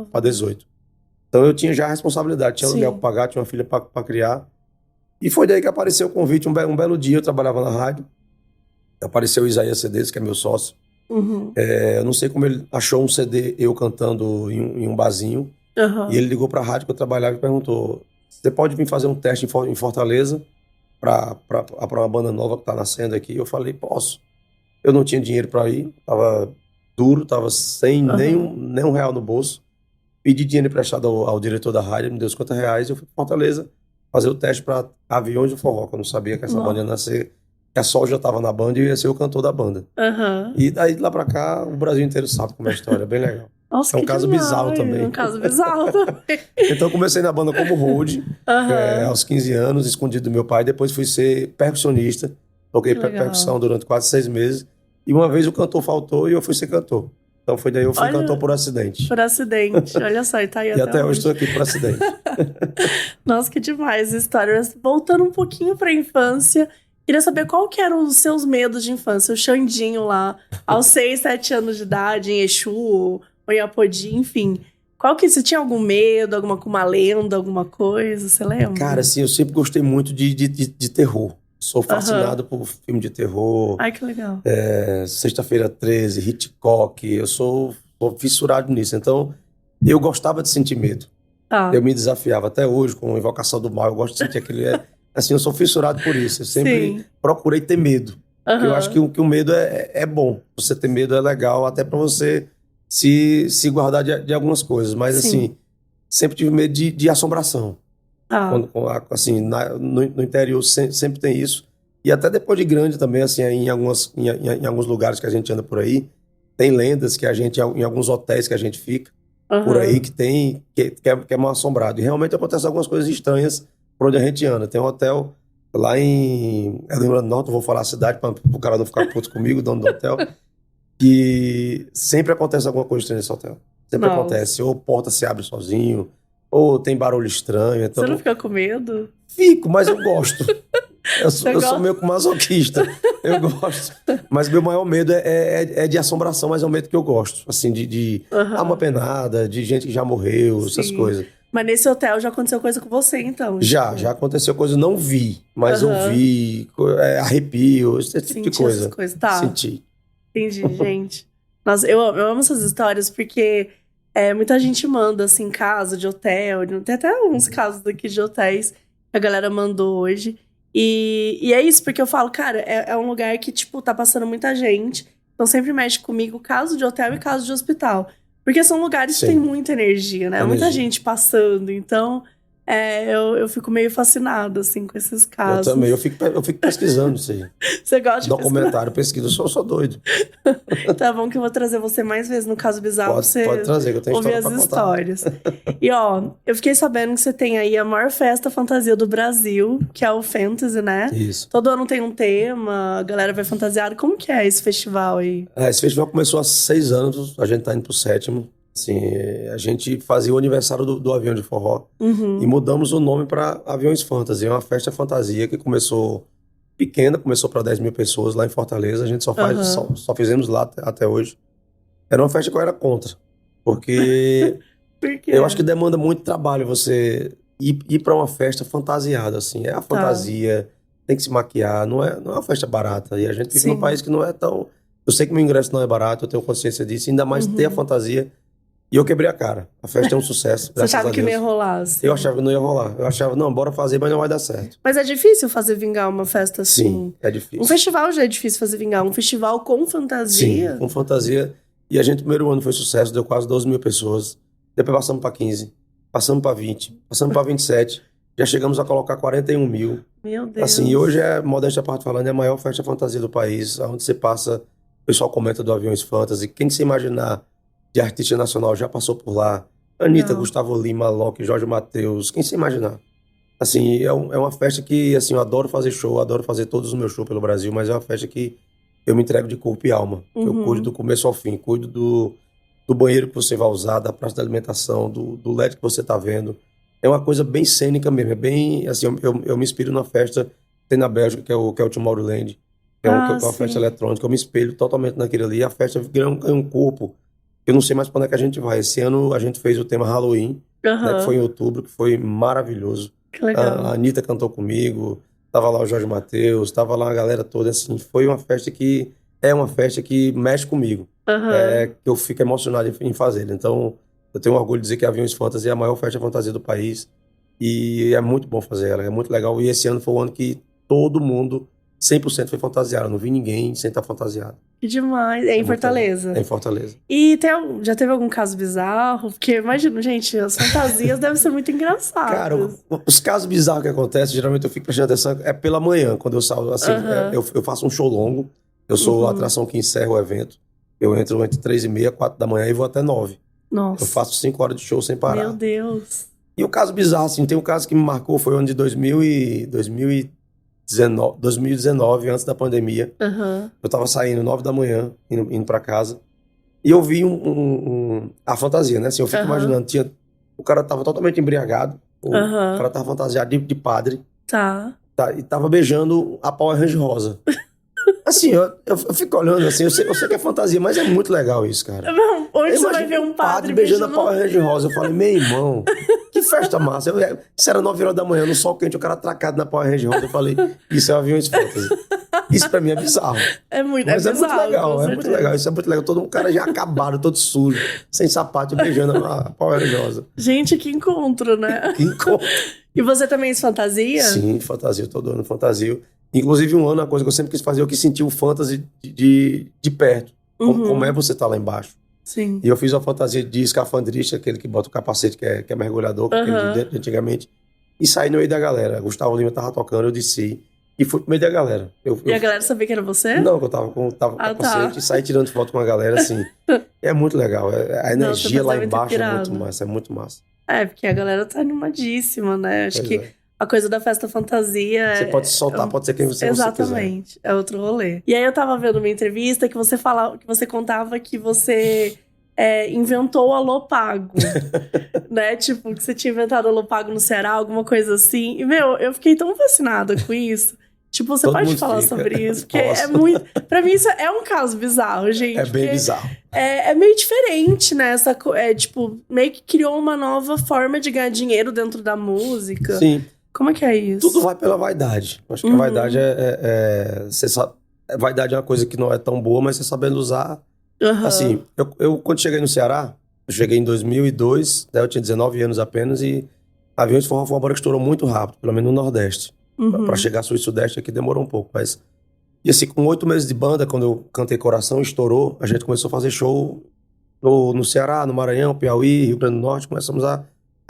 para 18. Então eu tinha já a responsabilidade, tinha aluguel para pagar, tinha uma filha para criar. E foi daí que apareceu o convite. Um belo dia eu trabalhava na rádio, apareceu o Isaías CDs, que é meu sócio. Eu não sei como ele achou um CD eu cantando em um barzinho. E ele ligou pra rádio que eu trabalhava e perguntou, você pode vir fazer um teste em Fortaleza pra uma banda nova que tá nascendo aqui? Eu falei, posso. Eu não tinha dinheiro pra ir, tava duro, tava sem nem um real no bolso. Pedi dinheiro emprestado ao diretor da rádio, me deu R$50, eu fui pra Fortaleza fazer o teste para Aviões do Forró, que eu não sabia que essa banda ia nascer, que a Sol já estava na banda e eu ia ser o cantor da banda. E daí de lá para cá, o Brasil inteiro sabe como é a história, é bem legal. Nossa, é um caso bizarro também. É um caso bizarro também. Então eu comecei na banda como road, aos 15 anos, escondido do meu pai, depois fui ser percussionista, toquei percussão durante quase 6 meses, e uma vez o cantor faltou e eu fui ser cantor. Então foi daí eu fui cantor por acidente. Por acidente, olha só, e tá aí e até hoje estou aqui por acidente. Nossa, que demais a história. Voltando um pouquinho pra infância, queria saber qual que eram os seus medos de infância. O Xandinho lá, aos 6, 7 anos de idade, em Exu, ou em Apodi, enfim. Qual que... Você tinha algum medo, uma lenda, alguma coisa, você lembra? Cara, assim, eu sempre gostei muito de terror. Sou fascinado por filme de terror. Ai, que legal. Sexta-feira 13, Hitchcock. Eu sou fissurado nisso. Então, eu gostava de sentir medo. Eu me desafiava até hoje com Invocação do Mal. Eu gosto de sentir aquele... assim, eu sou fissurado por isso. Eu sempre procurei ter medo. Porque eu acho que o medo é bom. Você ter medo é legal, até pra você se guardar de algumas coisas. Mas, assim, sempre tive medo de assombração. Assim, no interior sempre tem isso. E até depois de grande também, assim, em alguns lugares que a gente anda por aí, tem lendas que a gente, em alguns hotéis que a gente fica, por aí, que é mal assombrado. E realmente acontecem algumas coisas estranhas por onde a gente anda. Tem um hotel lá em Rio Grande do Norte, não vou falar a cidade para o cara não ficar puto comigo, dono do hotel, que sempre acontece alguma coisa estranha nesse hotel. Sempre acontece. Ou porta se abre sozinho, ou tem barulho estranho. Então, você não fica com medo? Fico, mas eu gosto. Eu sou meio que masoquista. Eu gosto. Mas meu maior medo é de assombração, mas é um medo que eu gosto. Assim, de alma penada, de gente que já morreu, essas coisas. Mas nesse hotel já aconteceu coisa com você, então? Já aconteceu coisa. Eu não vi, mas ouvi, arrepio, esse tipo de coisa. Tá. Senti. Entendi, gente. Nossa, eu amo essas histórias porque muita gente manda, assim, caso de hotel. Tem até alguns casos daqui de hotéis que a galera mandou hoje. E é isso, porque eu falo, cara, é um lugar que, tipo, tá passando muita gente. Então sempre mexe comigo caso de hotel e caso de hospital. Porque são lugares que tem muita energia, né? Muita gente passando. Então, eu fico meio fascinada, assim, com esses casos. Eu também. Eu fico pesquisando isso aí. Você gosta de documentário, pesquisa. Eu sou doido. Tá bom que eu vou trazer você mais vezes no Caso Bizarro pra você pode trazer, que eu tenho ouvir as histórias. E, ó, eu fiquei sabendo que você tem aí a maior festa fantasia do Brasil, que é o Fantasy, né? Isso. Todo ano tem um tema, a galera vai fantasiada. Como que é esse festival aí? Esse festival começou há 6 anos, a gente tá indo pro 7º. Assim, a gente fazia o aniversário do Avião de Forró e mudamos o nome para Aviões Fantasy. É uma festa fantasia que começou pequena, começou para 10 mil pessoas lá em Fortaleza. A gente só fizemos lá até hoje. Era uma festa que eu era contra, porque Por quê? eu acho que demanda muito trabalho você ir para uma festa fantasiada, assim. É a fantasia, tem que se maquiar, não é uma festa barata. E a gente vive num país que não é tão... Eu sei que meu ingresso não é barato, eu tenho consciência disso, ainda mais ter a fantasia. E eu quebrei a cara. A festa é um sucesso. Você achava que não ia rolar? Assim. Eu achava que não ia rolar. Eu achava, não, bora fazer, mas não vai dar certo. Mas é difícil fazer vingar uma festa assim? Sim, é difícil. Um festival já é difícil fazer vingar. Um festival com fantasia? Sim, com fantasia. E a gente, no primeiro ano foi sucesso, deu quase 12 mil pessoas. Depois passamos para 15, passamos para 20, passamos para 27. Já chegamos a colocar 41 mil. Meu Deus. Assim, e hoje modéstia à parte falando, é a maior festa fantasia do país. Onde você passa, o pessoal comenta do Aviões Fantasy. Quem se imaginar de artista nacional já passou por lá. Anitta, Gustavo Lima, Loki, Jorge Mateus, quem se imaginar. Assim, é uma festa que, assim, eu adoro fazer show, adoro fazer todos os meus shows pelo Brasil, mas é uma festa que eu me entrego de corpo e alma. Eu cuido do começo ao fim, cuido do banheiro que você vai usar, da praça de alimentação, do LED que você tá vendo. É uma coisa bem cênica mesmo, é bem, assim, eu me inspiro na festa que tem na Bélgica, que é o Tomorrowland, que é uma festa eletrônica, eu me espelho totalmente naquilo ali, a festa ganha um corpo. Eu não sei mais para onde é que a gente vai. Esse ano a gente fez o tema Halloween, né, que foi em outubro, que foi maravilhoso. Que legal. A Anitta cantou comigo, tava lá o Jorge Mateus, tava lá a galera toda, assim. Foi uma festa que mexe comigo. Que eu fico emocionado em fazer. Então, eu tenho orgulho de dizer que a Aviões Fantasy é a maior festa fantasia do país. E é muito bom fazer ela, é muito legal. E esse ano foi o ano que todo mundo 100% foi fantasiado. Eu não vi ninguém sem estar fantasiado. Que demais. É em Fortaleza. É em Fortaleza. E já teve algum caso bizarro? Porque, imagino, gente, as fantasias devem ser muito engraçadas. Cara, os casos bizarros que acontecem, geralmente eu fico prestando atenção, é pela manhã, quando eu saio, assim, eu faço um show longo, eu sou a atração que encerra o evento, eu entro entre 3h30, 4 da manhã e vou até 9. Nossa. Eu faço 5 horas de show sem parar. Meu Deus. E o caso bizarro, assim, tem um caso que me marcou, foi o ano de 2019, antes da pandemia. Eu tava saindo 9 da manhã, indo pra casa, e eu vi a fantasia, né? Assim, eu fico imaginando, o cara tava totalmente embriagado, o cara tava fantasiado de padre. E tava beijando a Power Range rosa. Assim, eu fico olhando assim, eu sei que é fantasia, mas é muito legal isso, cara. Não, onde você vai ver um padre beijando a Power Range rosa? Eu falei, meu irmão, que festa massa. Isso era 9 horas da manhã, no sol quente, o cara atracado na Power Range rosa. Eu falei, isso é um Aviões Fantasy. Isso pra mim é bizarro. Mas é muito legal, é muito legal. Isso é muito legal. Todo um cara já acabado, todo sujo, sem sapato, beijando a Power Range rosa. Gente, que encontro, né? Que encontro. E você também faz fantasia? Sim, fantasia, todo ano fantasia. Inclusive, um ano, a coisa que eu sempre quis fazer, eu quis sentir o fantasy de perto. Como é você tá lá embaixo. Sim. E eu fiz uma fantasia de escafandrista, aquele que bota o capacete, que é mergulhador, aquele de antigamente. e saí no meio da galera. Gustavo Lima tava tocando, eu desci e fui pro meio da galera. E a galera sabia que era você? Não, que eu tava com capacete e saí tirando foto com a galera, assim. É muito legal. A energia lá embaixo é muito massa, é muito massa. Porque a galera tá animadíssima, né? Acho que a coisa da festa fantasia... Você pode se soltar, pode ser quem você quiser. Exatamente, é outro rolê. E aí eu tava vendo uma entrevista que você contava que você inventou o Alô Pago, né? Tipo, que você tinha inventado o Alô Pago no Ceará, alguma coisa assim. E, meu, eu fiquei tão fascinada com isso. Tipo, você pode falar sobre isso? Porque é muito... Pra mim, isso é um caso bizarro, gente. É bem bizarro. É meio diferente, né? Tipo, meio que criou uma nova forma de ganhar dinheiro dentro da música. Sim. Como é que é isso? Tudo vai pela vaidade. Acho que a vaidade você sabe, vaidade é uma coisa que não é tão boa, mas você sabendo usar... Assim, eu quando cheguei no Ceará, eu cheguei em 2002, né, eu tinha 19 anos apenas, e Aviões de Forró foi uma banda que estourou muito rápido, pelo menos no Nordeste. Pra chegar sul e sudeste aqui demorou um pouco, mas... E assim, com 8 meses de banda, quando eu cantei Coração, estourou, a gente começou a fazer show no Ceará, no Maranhão, Piauí, Rio Grande do Norte, começamos a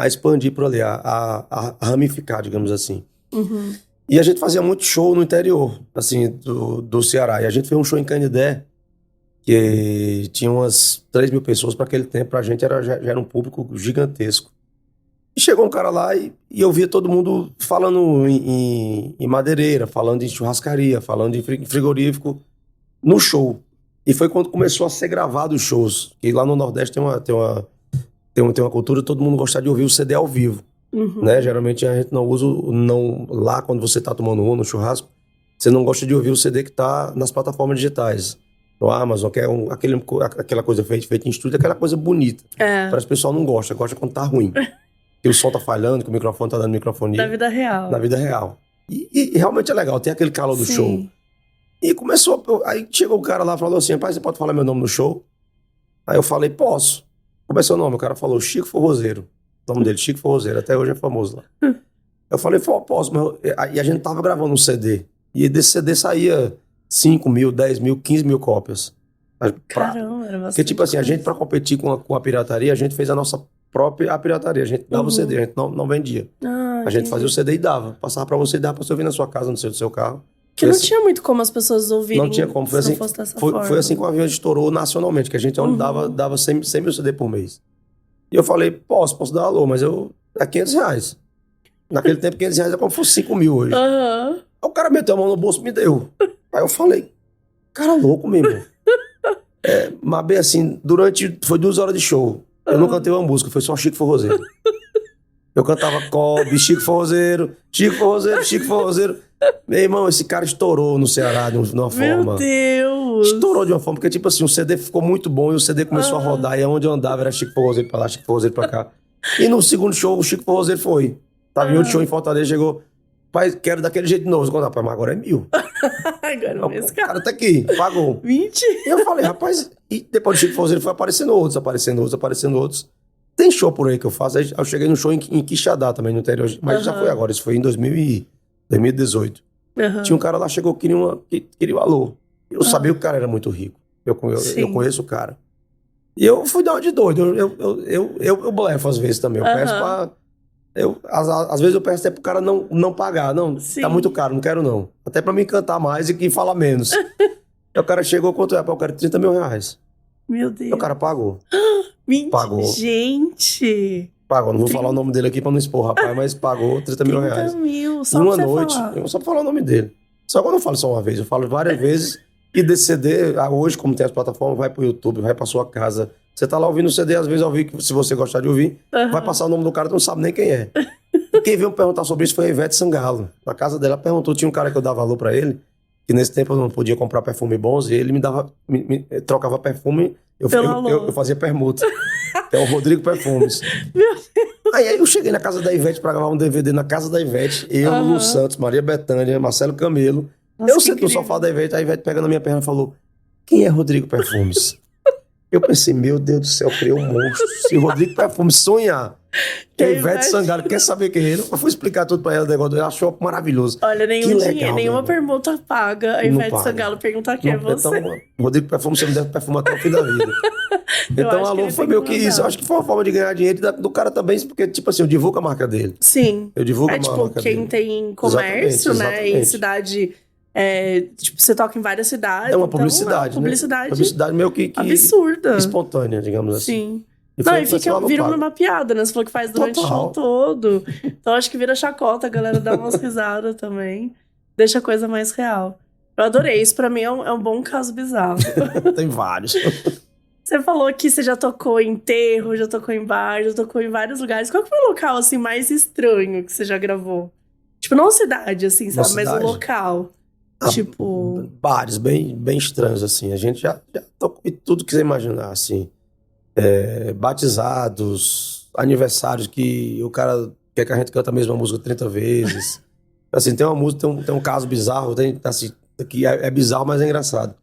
expandir por ali, a ramificar, digamos assim. E a gente fazia muito show no interior, assim, do Ceará. E a gente fez um show em Canidé, que tinha umas 3 mil pessoas para aquele tempo, pra gente já era um público gigantesco. E chegou um cara lá e eu via todo mundo falando em madeireira, falando em churrascaria, falando em frigorífico no show. E foi quando começou a ser gravado os shows. Que lá no Nordeste tem uma cultura, todo mundo gosta de ouvir o CD ao vivo. Né? Geralmente a gente não usa, lá quando você tá tomando no churrasco, você não gosta de ouvir o CD que tá nas plataformas digitais. No Amazon, que é aquela coisa feita em estúdio, aquela coisa bonita. Parece que o pessoal não gosta quando tá ruim. Que o som tá falhando, que o microfone tá dando microfonia. Da vida real. Na vida real. E realmente é legal, tem aquele calor do show. E começou, aí chegou o cara lá e falou assim, rapaz, você pode falar meu nome no show? Aí eu falei, posso. Como é seu nome? O cara falou, Chico Forrozeiro. O nome dele, Chico Forrozeiro, até hoje é famoso lá. Eu falei, posso, mas... E a gente tava gravando um CD. E desse CD saía 5 mil, 10 mil, 15 mil cópias. Caramba, era bastante. Porque, tipo assim, a gente, pra competir com a pirataria, a gente fez a nossa própria pirataria. A gente dava o CD, a gente não vendia. A gente fazia o CD e dava. Passava pra você e dava pra você ouvir na sua casa, no seu carro. Que não tinha muito como as pessoas ouvirem. Não tinha como. Foi assim, foi assim que o Aviões estourou nacionalmente, que a gente dava 100 mil CD por mês. E eu falei, posso dar alô, mas é 500 reais. Naquele tempo, 500 reais é como se fosse 5 mil hoje. Aí o cara meteu a mão no bolso e me deu. Aí eu falei, cara louco mesmo. Mas bem assim, foi 2 horas de show. Eu não cantei uma música, foi só Chico Forrozeiro. Eu cantava Kobe, Chico Forrozeiro, Chico Forrozeiro, Chico Forrozeiro. Meu irmão, esse cara estourou no Ceará de uma forma. Meu Deus! Estourou de uma forma, porque tipo assim, o CD ficou muito bom e o CD começou a rodar. E onde eu andava era Chico Forrozeiro pra lá, Chico Forrozeiro pra cá. E no segundo show, o Chico Forrozeiro foi. Tava em outro show em Fortaleza, chegou. Pai, quero daquele jeito de novo. Pai, mas agora é 1.000. Agora mesmo, o cara tá aqui, pagou. 20? E eu falei, rapaz, e depois do Chico Forrozeiro foi aparecendo outros. Tem show por aí que eu faço. Aí eu cheguei no show em Quixadá também, no interior. Mas já foi agora, isso foi em 2018. Tinha um cara lá, chegou, queria o alô. Eu sabia que o cara era muito rico. Eu conheço o cara. E eu fui dar uma de doido. Eu blefo às vezes também. Eu peço pra... às vezes eu peço até pro cara não pagar. Não, tá muito caro, não quero não. Até pra me cantar mais e falar menos. Aí o cara chegou, quanto é? Eu quero 30 mil reais. Meu Deus. E o cara pagou. Pagou. Gente. Pagou, não vou falar o nome dele aqui pra não expor, rapaz, mas pagou 30 mil reais. 30 mil, só numa pra noite. Só pra falar o nome dele. Só que eu não falo só uma vez, eu falo várias vezes. E desse CD, hoje, como tem as plataformas, vai pro YouTube, vai pra sua casa. Você tá lá ouvindo o CD, às vezes ouvir, se você gostar de ouvir, vai passar o nome do cara, tu não sabe nem quem é. E quem veio me perguntar sobre isso foi a Ivete Sangalo. Na casa dela, perguntou, tinha um cara que eu dava valor pra ele, que nesse tempo eu não podia comprar perfume bons, e ele me dava, trocava perfume, eu fazia permuta. Que é o Rodrigo Perfumes. Meu Deus. Aí eu cheguei na casa da Ivete pra gravar um DVD na casa da Ivete, eu, Lu Santos, Maria Bethânia, Marcelo Camelo. Nossa, eu sento no sofá da Ivete, a Ivete pega na minha perna e falou, quem é Rodrigo Perfumes? Eu pensei, meu Deus do céu, eu criei um monstro. Se o Rodrigo Perfume sonhar que a Ivete Sangalo quer saber quem é ele, eu fui explicar tudo pra ela, o negócio, ela achou maravilhoso. Olha, nenhum Que dinheiro, legal, nenhuma meu. permuta paga a Não Ivete paga. Sangalo perguntar quem é você. Então, Rodrigo Perfume, você me deve perfumar até o fim da vida. Então, acho a que Alô ele foi tem meio que que isso. mandar. Eu acho que foi uma forma de ganhar dinheiro do cara também, porque, tipo assim, eu divulgo a marca dele. Sim. Eu divulgo a Tipo, marca quem dele. tem comércio, né? Em Exatamente. cidade. Tipo, você toca em várias cidades. É uma então, publicidade, uma publicidade né? Publicidade meio que absurda. espontânea, digamos assim. Sim. E Não, foi e assim, Alô vira paga. uma piada, né? Você falou que faz durante o show Total. todo. Então acho que vira chacota, a galera dá umas risadas também. Deixa a coisa mais real. Eu adorei, isso pra mim é um bom caso bizarro. Tem vários. Você falou que você já tocou em enterro, já tocou em bar, já tocou em vários lugares. Qual que foi o local, assim, mais estranho que você já gravou? Tipo, não cidade, assim, sabe? Mas o cidade? local. Tipo... Bares bem estranhos, assim. A gente já tocou em tudo que você imaginar, assim. Batizados, aniversários que o cara quer que a gente canta a mesma música 30 vezes. Assim, tem uma música, tem um caso bizarro, assim, que é bizarro, mas é engraçado.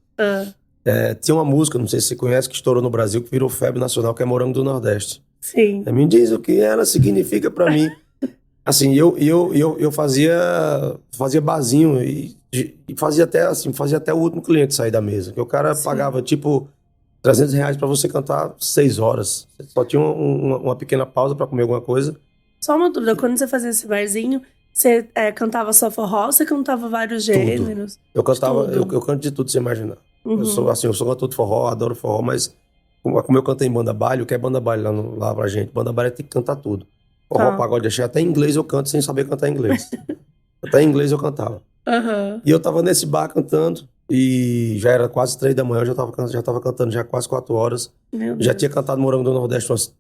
Tinha uma música, não sei se você conhece, que estourou no Brasil, que virou febre nacional, que é Morango do Nordeste. Sim. Me diz o que ela significa pra mim. Assim, eu fazia barzinho e fazia até o último cliente sair da mesa. Que o cara pagava, tipo, R$300 pra você cantar 6 horas. Você só tinha uma pequena pausa pra comer alguma coisa. Só uma dúvida, quando você fazia esse barzinho, você cantava só forró ou você cantava vários gêneros? Eu cantava, Tudo. eu canto de tudo, você imaginar. Uhum. Eu sou cantor de forró, adoro forró, mas como eu cantei em banda baile, o que é banda baile lá pra gente? Banda baile tem que cantar tudo. Forró, pagode, achei até em inglês eu canto sem saber cantar inglês. Até em inglês eu cantava. Uhum. E eu tava nesse bar cantando e já era quase 3 da manhã, eu já tava cantando já quase 4 horas. Meu Já Deus. tinha cantado Morango do Nordeste umas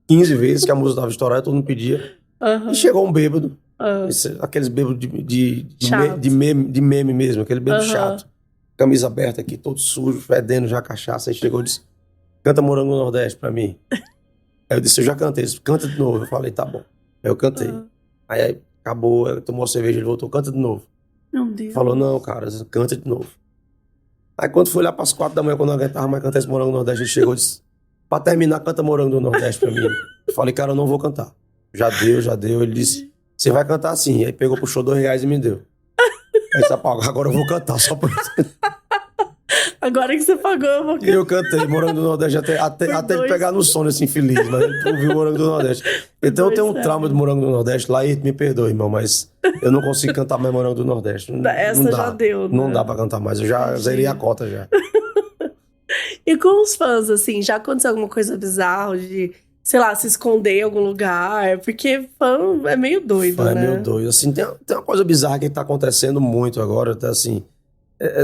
15 vezes, que a música tava estourada, todo mundo pedia. Uhum. E chegou um bêbado, Uhum. aqueles bêbados Chato. de meme mesmo, aquele bêbado Uhum. chato. Camisa aberta aqui, todo sujo, fedendo já cachaça. Aí chegou e disse, canta Morango do Nordeste pra mim. Aí eu disse, eu já cantei. Ele disse, canta de novo. Eu falei, tá bom. Aí eu cantei. Uhum. Aí acabou, ele tomou a cerveja, ele voltou, canta de novo. Meu Deus. Falou, não, cara, canta de novo. Aí quando foi lá pras 4 da manhã, quando eu não aguentava mais cantar esse Morango do Nordeste, ele chegou e disse, pra terminar, canta Morango do Nordeste pra mim. Eu falei, cara, eu não vou cantar. Já deu. Ele disse, você vai cantar assim. Aí pegou, puxou R$2 e me deu. Aí disse, agora eu vou cantar, só pra... Agora que você pagou, eu vou E eu cantei Morango do Nordeste até ele pegar no sono, assim, feliz. Mas ele ouviu Morango do Nordeste. Então eu tenho um trauma do Morango do Nordeste lá e me perdoe, irmão, mas eu não consigo cantar mais Morango do Nordeste. Essa não dá. já deu, né? Não dá pra cantar mais. Eu já zerei a cota já. E com os fãs, assim, já aconteceu alguma coisa bizarra de, sei lá, se esconder em algum lugar? Porque fã é meio doido, Fã né? é meio doido. Assim, tem uma coisa bizarra que tá acontecendo muito agora, até assim.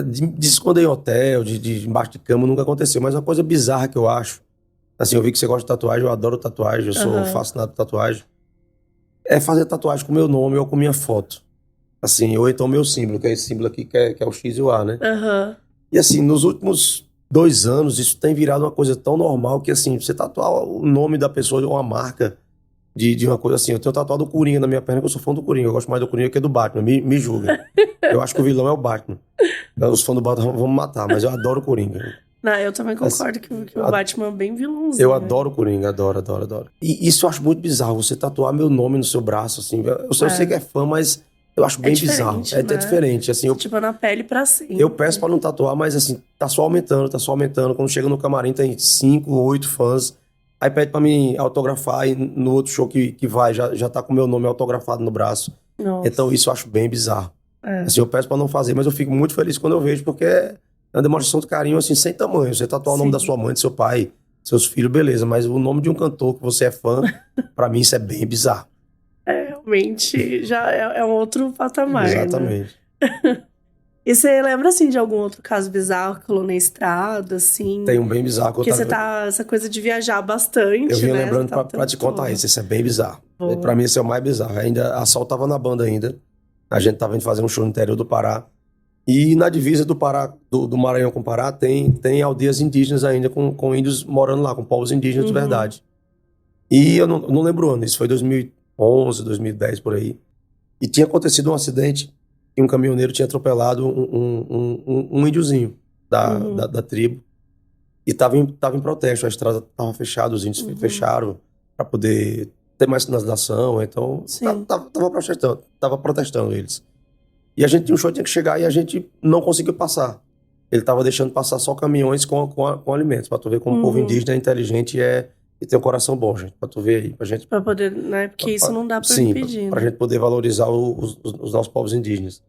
De esconder em hotel, de embaixo de cama, nunca aconteceu. Mas uma coisa bizarra que eu acho, assim, eu vi que você gosta de tatuagem, eu adoro tatuagem, eu sou fascinado por tatuagem, é fazer tatuagem com meu nome ou com minha foto. Assim, ou então meu símbolo, que é esse símbolo aqui, que é o X e o A, né? Uhum. E assim, nos últimos 2 anos, isso tem virado uma coisa tão normal que, assim, você tatuar o nome da pessoa ou uma marca de uma coisa assim. Eu tenho tatuado o Coringa na minha perna, que eu sou fã do Coringa. Eu gosto mais do Coringa que do Batman. Me julga. Eu acho que o vilão é o Batman. Os fãs do Batman vão me matar, mas eu adoro o Coringa. Não, eu também concordo que o Batman é bem vilãozinho. Eu adoro o Coringa, adoro. E isso eu acho muito bizarro, você tatuar meu nome no seu braço, assim. Eu sei que é fã, mas eu acho bem bizarro. É diferente, assim. Tipo, na pele pra sempre. Eu peço pra não tatuar, mas assim, tá só aumentando. Quando chega no camarim tem 5, 8 fãs. Aí pede pra mim autografar e no outro show que vai, já tá com o meu nome autografado no braço. Nossa. Então isso eu acho bem bizarro. Assim, eu peço pra não fazer, mas eu fico muito feliz quando eu vejo, porque é uma demonstração de carinho, assim, sem tamanho. Você tatuar o nome da sua mãe, do seu pai, seus filhos, beleza. Mas o nome de um cantor que você é fã, pra mim isso é bem bizarro. Realmente, já é um outro patamar. Exatamente. Né? E você lembra, assim, de algum outro caso bizarro que rolou na estrada, assim? Tem um bem bizarro. Porque você tá... Essa coisa de viajar bastante, eu vinha né? lembrando pra te contar isso. Esse é bem bizarro. Pra mim esse é o mais bizarro. Ainda, a Sol tava na banda ainda. A gente tava indo fazer um show no interior do Pará. E na divisa do Pará, do Maranhão com o Pará, tem aldeias indígenas ainda, com índios morando lá, com povos indígenas de verdade. E eu não lembro o ano, isso foi 2011, 2010, por aí. E tinha acontecido um acidente que um caminhoneiro tinha atropelado um índiozinho da tribo. E tava em protesto, a estrada tava fechada, os índios fecharam para poder ter mais sinalização, então tava protestando eles. E a gente tinha um show, tinha que chegar e a gente não conseguiu passar. Ele tava deixando passar só caminhões com alimentos, pra tu ver como o povo indígena é inteligente e tem um coração bom, gente, pra tu ver aí, pra gente... Pra poder, né, porque isso não dá pra impedir. Pra gente poder valorizar os nossos povos indígenas.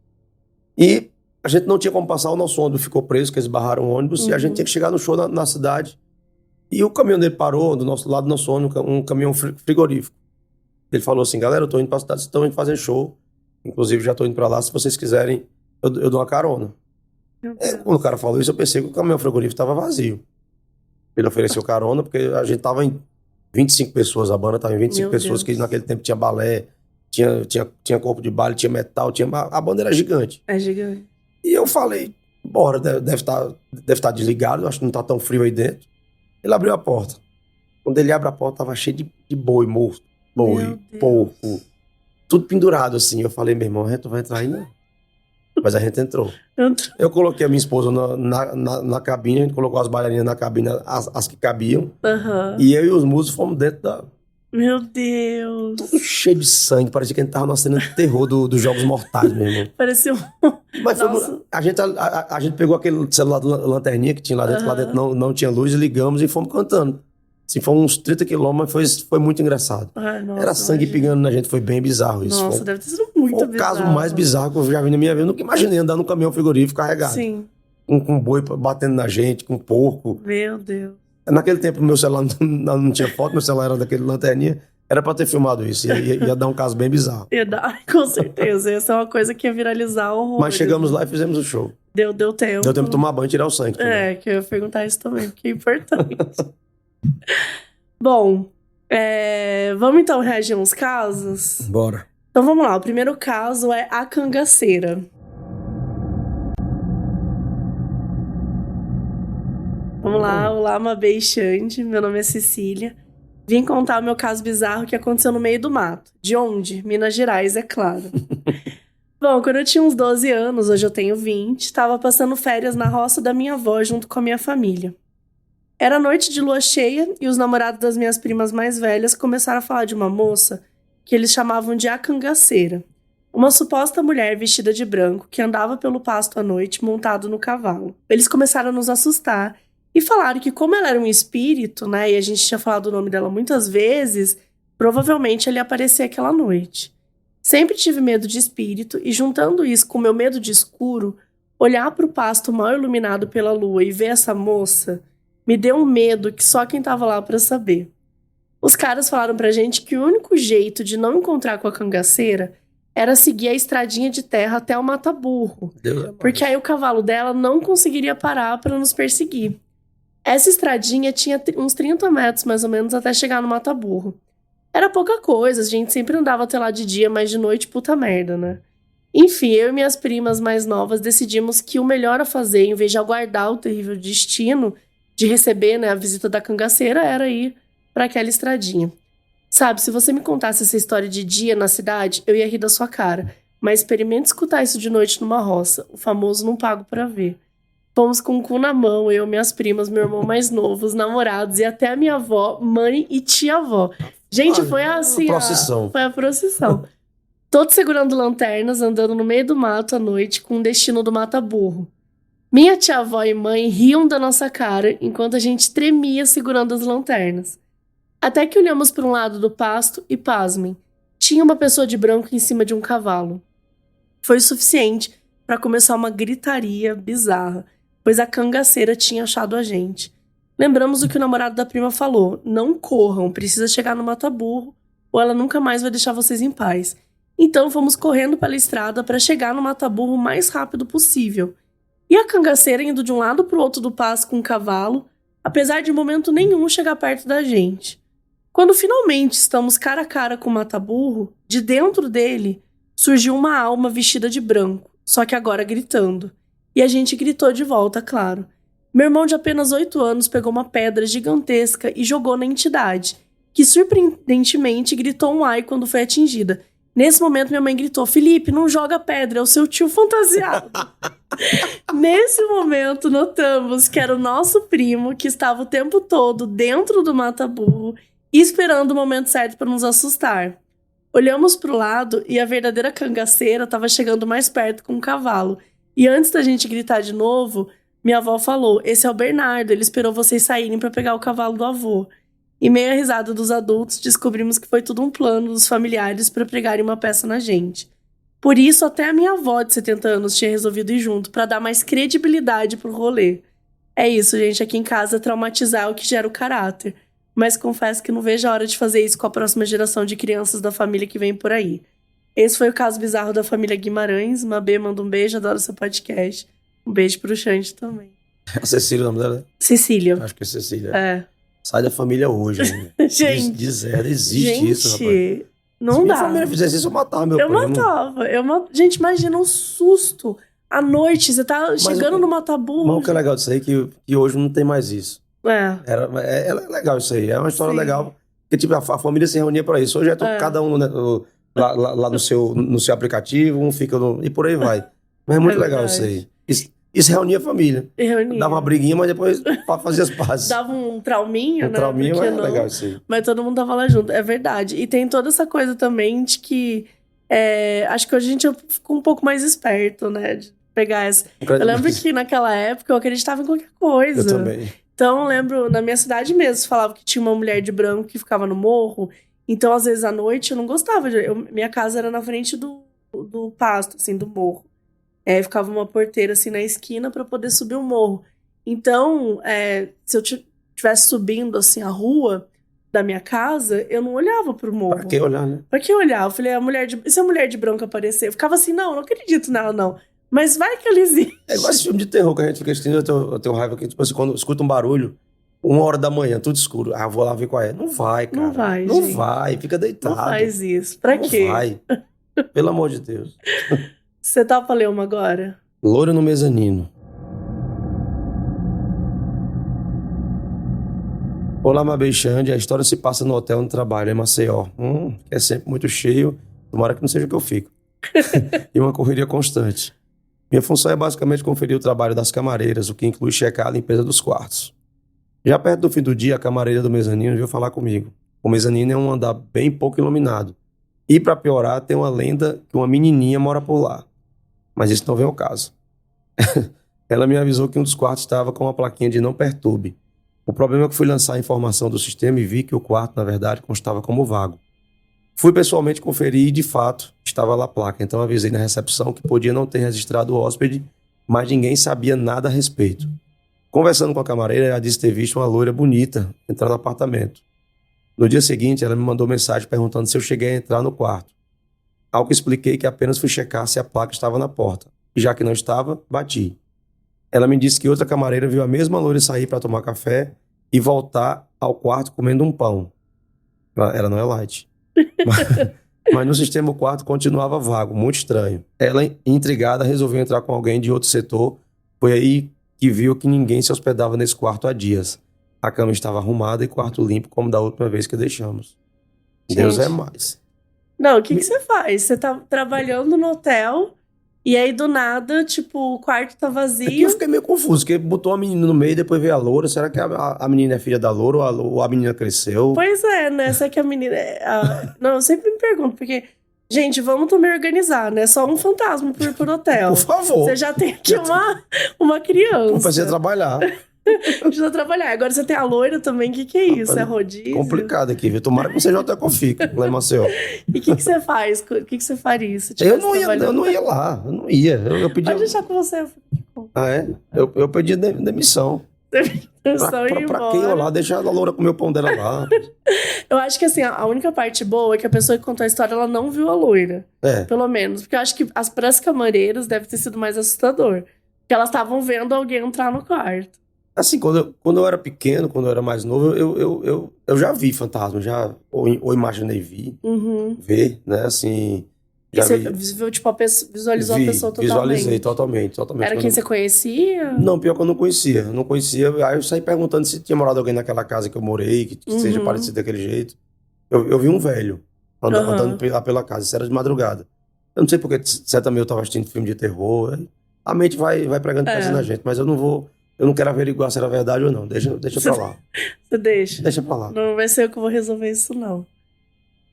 E a gente não tinha como passar, o nosso ônibus ficou preso, que eles barraram o ônibus, e a gente tinha que chegar no show na cidade. E o caminhão dele parou, do nosso lado do nosso ônibus, um caminhão frigorífico. Ele falou assim, galera, eu tô indo pra cidade, vocês estão indo fazer show, inclusive já tô indo pra lá, se vocês quiserem, eu dou uma carona. Quando o cara falou isso, eu pensei que o caminhão frigorífico tava vazio. Ele ofereceu carona, porque a gente tava em 25 pessoas, a banda tava em 25 pessoas, que naquele tempo tinha balé, tinha corpo de baile, tinha metal, a banda era gigante. É gigante. E eu falei, bora, deve estar desligado, acho que não tá tão frio aí dentro. Ele abriu a porta. Quando ele abre a porta, tava cheio de boi morto, porco, tudo pendurado assim. Eu falei, meu irmão, tu vai entrar aí não? Mas a gente entrou. Eu coloquei a minha esposa na cabine, a gente colocou as bailarinas na cabine, as que cabiam. E eu e os músicos fomos dentro da... Meu Deus! Tudo cheio de sangue, parecia que a gente tava numa cena de terror dos Jogos Mortais, meu irmão. Parecia Mas a gente pegou aquele celular de lanterninha que tinha lá dentro não tinha luz, ligamos e fomos cantando. Assim, foi uns 30 quilômetros, mas foi muito engraçado. Era sangue pingando na gente, foi bem bizarro isso. Nossa, deve ter sido muito bizarro. Foi o caso mais bizarro que eu já vi na minha vida. Eu nunca imaginei andar num caminhão frigorífico carregado. Sim. Com boi batendo na gente, com porco. Meu Deus. Naquele tempo, meu celular não tinha foto, meu celular era daquele lanterninha. Era pra ter filmado isso, ia dar um caso bem bizarro. Ia dar, com certeza. Essa é uma coisa que ia viralizar horror. Mas chegamos lá e fizemos o show. Deu tempo. Deu tempo de tomar banho e tirar o sangue também. Que eu ia perguntar isso também, porque é importante. Bom, vamos então reagir uns casos? Bora. Então vamos lá, o primeiro caso é a cangaceira. Vamos lá, olá Mabê e Xande, meu nome é Cecília. Vim contar o meu caso bizarro que aconteceu no meio do mato. De onde? Minas Gerais, é claro. Bom, quando eu tinha uns 12 anos, hoje eu tenho 20, estava passando férias na roça da minha avó junto com a minha família. Era noite de lua cheia e os namorados das minhas primas mais velhas começaram a falar de uma moça que eles chamavam de a cangaceira. Uma suposta mulher vestida de branco que andava pelo pasto à noite montado no cavalo. Eles começaram a nos assustar e falaram que como ela era um espírito, né, e a gente tinha falado o nome dela muitas vezes, provavelmente ela ia aparecer aquela noite. Sempre tive medo de espírito e juntando isso com o meu medo de escuro, olhar para o pasto mal iluminado pela lua e ver essa moça, me deu um medo que só quem tava lá para saber. Os caras falaram pra gente que o único jeito de não encontrar com a cangaceira era seguir a estradinha de terra até o mata-burro, porque aí o cavalo dela não conseguiria parar para nos perseguir. Essa estradinha tinha uns 30 metros, mais ou menos, até chegar no mata-burro. Era pouca coisa, a gente sempre andava até lá de dia, mas de noite, puta merda, né? Enfim, eu e minhas primas mais novas decidimos que o melhor a fazer, em vez de aguardar o terrível destino de receber, né, a visita da cangaceira, era ir para aquela estradinha. Sabe, se você me contasse essa história de dia na cidade, eu ia rir da sua cara. Mas experimente escutar isso de noite numa roça, o famoso não pago pra ver. Fomos com o cu na mão, eu, minhas primas, meu irmão mais novo, os namorados e até a minha avó, mãe e tia-avó. Gente, foi assim, foi a procissão. Todos segurando lanternas, andando no meio do mato à noite, com o destino do mata-burro. Minha tia-avó e mãe riam da nossa cara, enquanto a gente tremia segurando as lanternas. Até que olhamos para um lado do pasto e, pasmem, tinha uma pessoa de branco em cima de um cavalo. Foi o suficiente para começar uma gritaria bizarra, pois a cangaceira tinha achado a gente. Lembramos o que o namorado da prima falou: não corram, precisa chegar no mata-burro, ou ela nunca mais vai deixar vocês em paz. Então fomos correndo pela estrada para chegar no mata-burro o mais rápido possível. E a cangaceira indo de um lado para o outro do pasto com o cavalo, apesar de momento nenhum chegar perto da gente. Quando finalmente estamos cara a cara com o mata-burro, de dentro dele surgiu uma alma vestida de branco, só que agora gritando. E a gente gritou de volta, claro. Meu irmão de apenas 8 anos pegou uma pedra gigantesca e jogou na entidade, que surpreendentemente gritou um ai quando foi atingida. Nesse momento, minha mãe gritou: Felipe, não joga pedra, é o seu tio fantasiado. Nesse momento, notamos que era o nosso primo que estava o tempo todo dentro do mata-burro, esperando o momento certo para nos assustar. Olhamos pro lado e a verdadeira cangaceira estava chegando mais perto com um cavalo. E antes da gente gritar de novo, minha avó falou: esse é o Bernardo, ele esperou vocês saírem para pegar o cavalo do avô. E meio a risada dos adultos, descobrimos que foi tudo um plano dos familiares para pregarem uma peça na gente. Por isso, até a minha avó de 70 anos tinha resolvido ir junto, para dar mais credibilidade pro rolê. É isso, gente. Aqui em casa, traumatizar é o que gera o caráter. Mas confesso que não vejo a hora de fazer isso com a próxima geração de crianças da família que vem por aí. Esse foi o caso bizarro da família Guimarães. Mabê, manda um beijo, adoro seu podcast. Um beijo pro Xande também. A Cecília, o nome dela? Cecília. Acho que é Cecília. É. Sai da família hoje, né? Gente. De zero, existe isso, rapaz. Não Se dá. minha família fizesse isso, eu matava meu Eu primo. matava. Gente, imagina um susto. À noite, você tá chegando no mata-burro. Mas o que é legal disso aí é que hoje não tem mais isso. É legal isso aí. É uma história legal. Porque, tipo, a família se reunia pra isso. Hoje cada um, né, lá no seu aplicativo, um fica no... E por aí vai. Mas é muito legal isso aí. Isso reunia a família. Dava uma briguinha, mas depois fazia as pazes. Dava um trauminho, né? Trauminho, mas é legal isso aí. Mas todo mundo tava lá junto, é verdade. E tem toda essa coisa também de que... acho que hoje a gente ficou um pouco mais esperto, né? De pegar essa... Eu lembro que naquela época eu acreditava em qualquer coisa. Eu também. Então eu lembro, na minha cidade mesmo, falava que tinha uma mulher de branco que ficava no morro. Então, às vezes, à noite, eu não gostava. Minha casa era na frente do pasto, assim, do morro. Ficava uma porteira assim na esquina para poder subir o morro. Então, se eu estivesse subindo assim a rua da minha casa, eu não olhava pro morro. Pra que olhar, né? Pra que olhar? Eu falei, se a mulher de branco aparecer? Eu ficava assim, não acredito nela, não. Mas vai que ela existe. É igual esse filme de terror que a gente fica assistindo, eu tenho raiva que, tipo assim, quando escuta um barulho, 1h da manhã, tudo escuro, vou lá ver qual é. Não vai, cara. Não vai, Não gente. vai, fica deitado. Não faz isso. Pra quê? Não vai. Pelo amor de Deus. Você tá pra ler uma agora? Loura no mezanino. Olá, Mabê e Xande. A história se passa no hotel onde trabalho, em Maceió. É sempre muito cheio. Tomara que não seja o que eu fico. E uma correria constante. Minha função é basicamente conferir o trabalho das camareiras, o que inclui checar a limpeza dos quartos. Já perto do fim do dia, a camareira do mezanino veio falar comigo. O mezanino é um andar bem pouco iluminado. E para piorar, tem uma lenda que uma menininha mora por lá. Mas isso não vem ao caso. Ela me avisou que um dos quartos estava com uma plaquinha de não perturbe. O problema é que fui lançar a informação do sistema e vi que o quarto, na verdade, constava como vago. Fui pessoalmente conferir e, de fato, estava lá a placa. Então avisei na recepção que podia não ter registrado o hóspede, mas ninguém sabia nada a respeito. Conversando com a camareira, ela disse ter visto uma loira bonita entrar no apartamento. No dia seguinte, ela me mandou mensagem perguntando se eu cheguei a entrar no quarto. Ao que expliquei que apenas fui checar se a placa estava na porta. E já que não estava, bati. Ela me disse que outra camareira viu a mesma loira sair para tomar café e voltar ao quarto comendo um pão. Ela não é light. Mas no sistema o quarto continuava vago, muito estranho. Ela, intrigada, resolveu entrar com alguém de outro setor. Foi aí que viu que ninguém se hospedava nesse quarto há dias. A cama estava arrumada e quarto limpo, como da última vez que deixamos. Gente, Deus é mais. Não, o que você faz? Você tá trabalhando no hotel e aí do nada, tipo, o quarto tá vazio. Aqui eu fiquei meio confuso, porque botou a menina no meio e depois veio a loura. Será que a menina é filha da loura ou a menina cresceu? Pois é, né? Será que a menina... Não, eu sempre me pergunto, porque... Gente, vamos também organizar, né? Só um fantasma por hotel. Por favor. Você já tem aqui uma criança. Não precisa trabalhar. Precisa trabalhar. Agora você tem a loira também. O que é isso? É rodízio? Complicado aqui, viu? Tomara que não seja hotel que eu fico, lá em Maceió. E o que você faz? O que você faria? Se eu não ia lá. Eu não ia. Eu pedi... Pode deixar com você. Ah, é? Eu pedi demissão. Pra quem eu lá? Deixar a loura comer o pão dela lá. Eu acho que assim, a única parte boa é que a pessoa que contou a história, ela não viu a loira. Pelo menos. Porque eu acho que para as camareiras deve ter sido mais assustador. Porque elas estavam vendo alguém entrar no quarto. Assim, quando eu era pequeno, quando eu era mais novo, eu já vi fantasma, ou imaginei ver, né, assim... Já você viu, tipo, visualizou a pessoa totalmente? Visualizei totalmente. Era quem você conhecia? Não, pior que eu não conhecia. Aí eu saí perguntando se tinha morado alguém naquela casa que eu morei, que seja parecido daquele jeito. Eu vi um velho. andando lá pela casa. Isso era de madrugada. Eu não sei porque, certa também eu tava assistindo filme de terror. A mente vai pregando peça na gente, mas eu não quero averiguar se era verdade ou não. Deixa pra lá. Você deixa? Deixa pra lá. Não vai ser eu que vou resolver isso, não.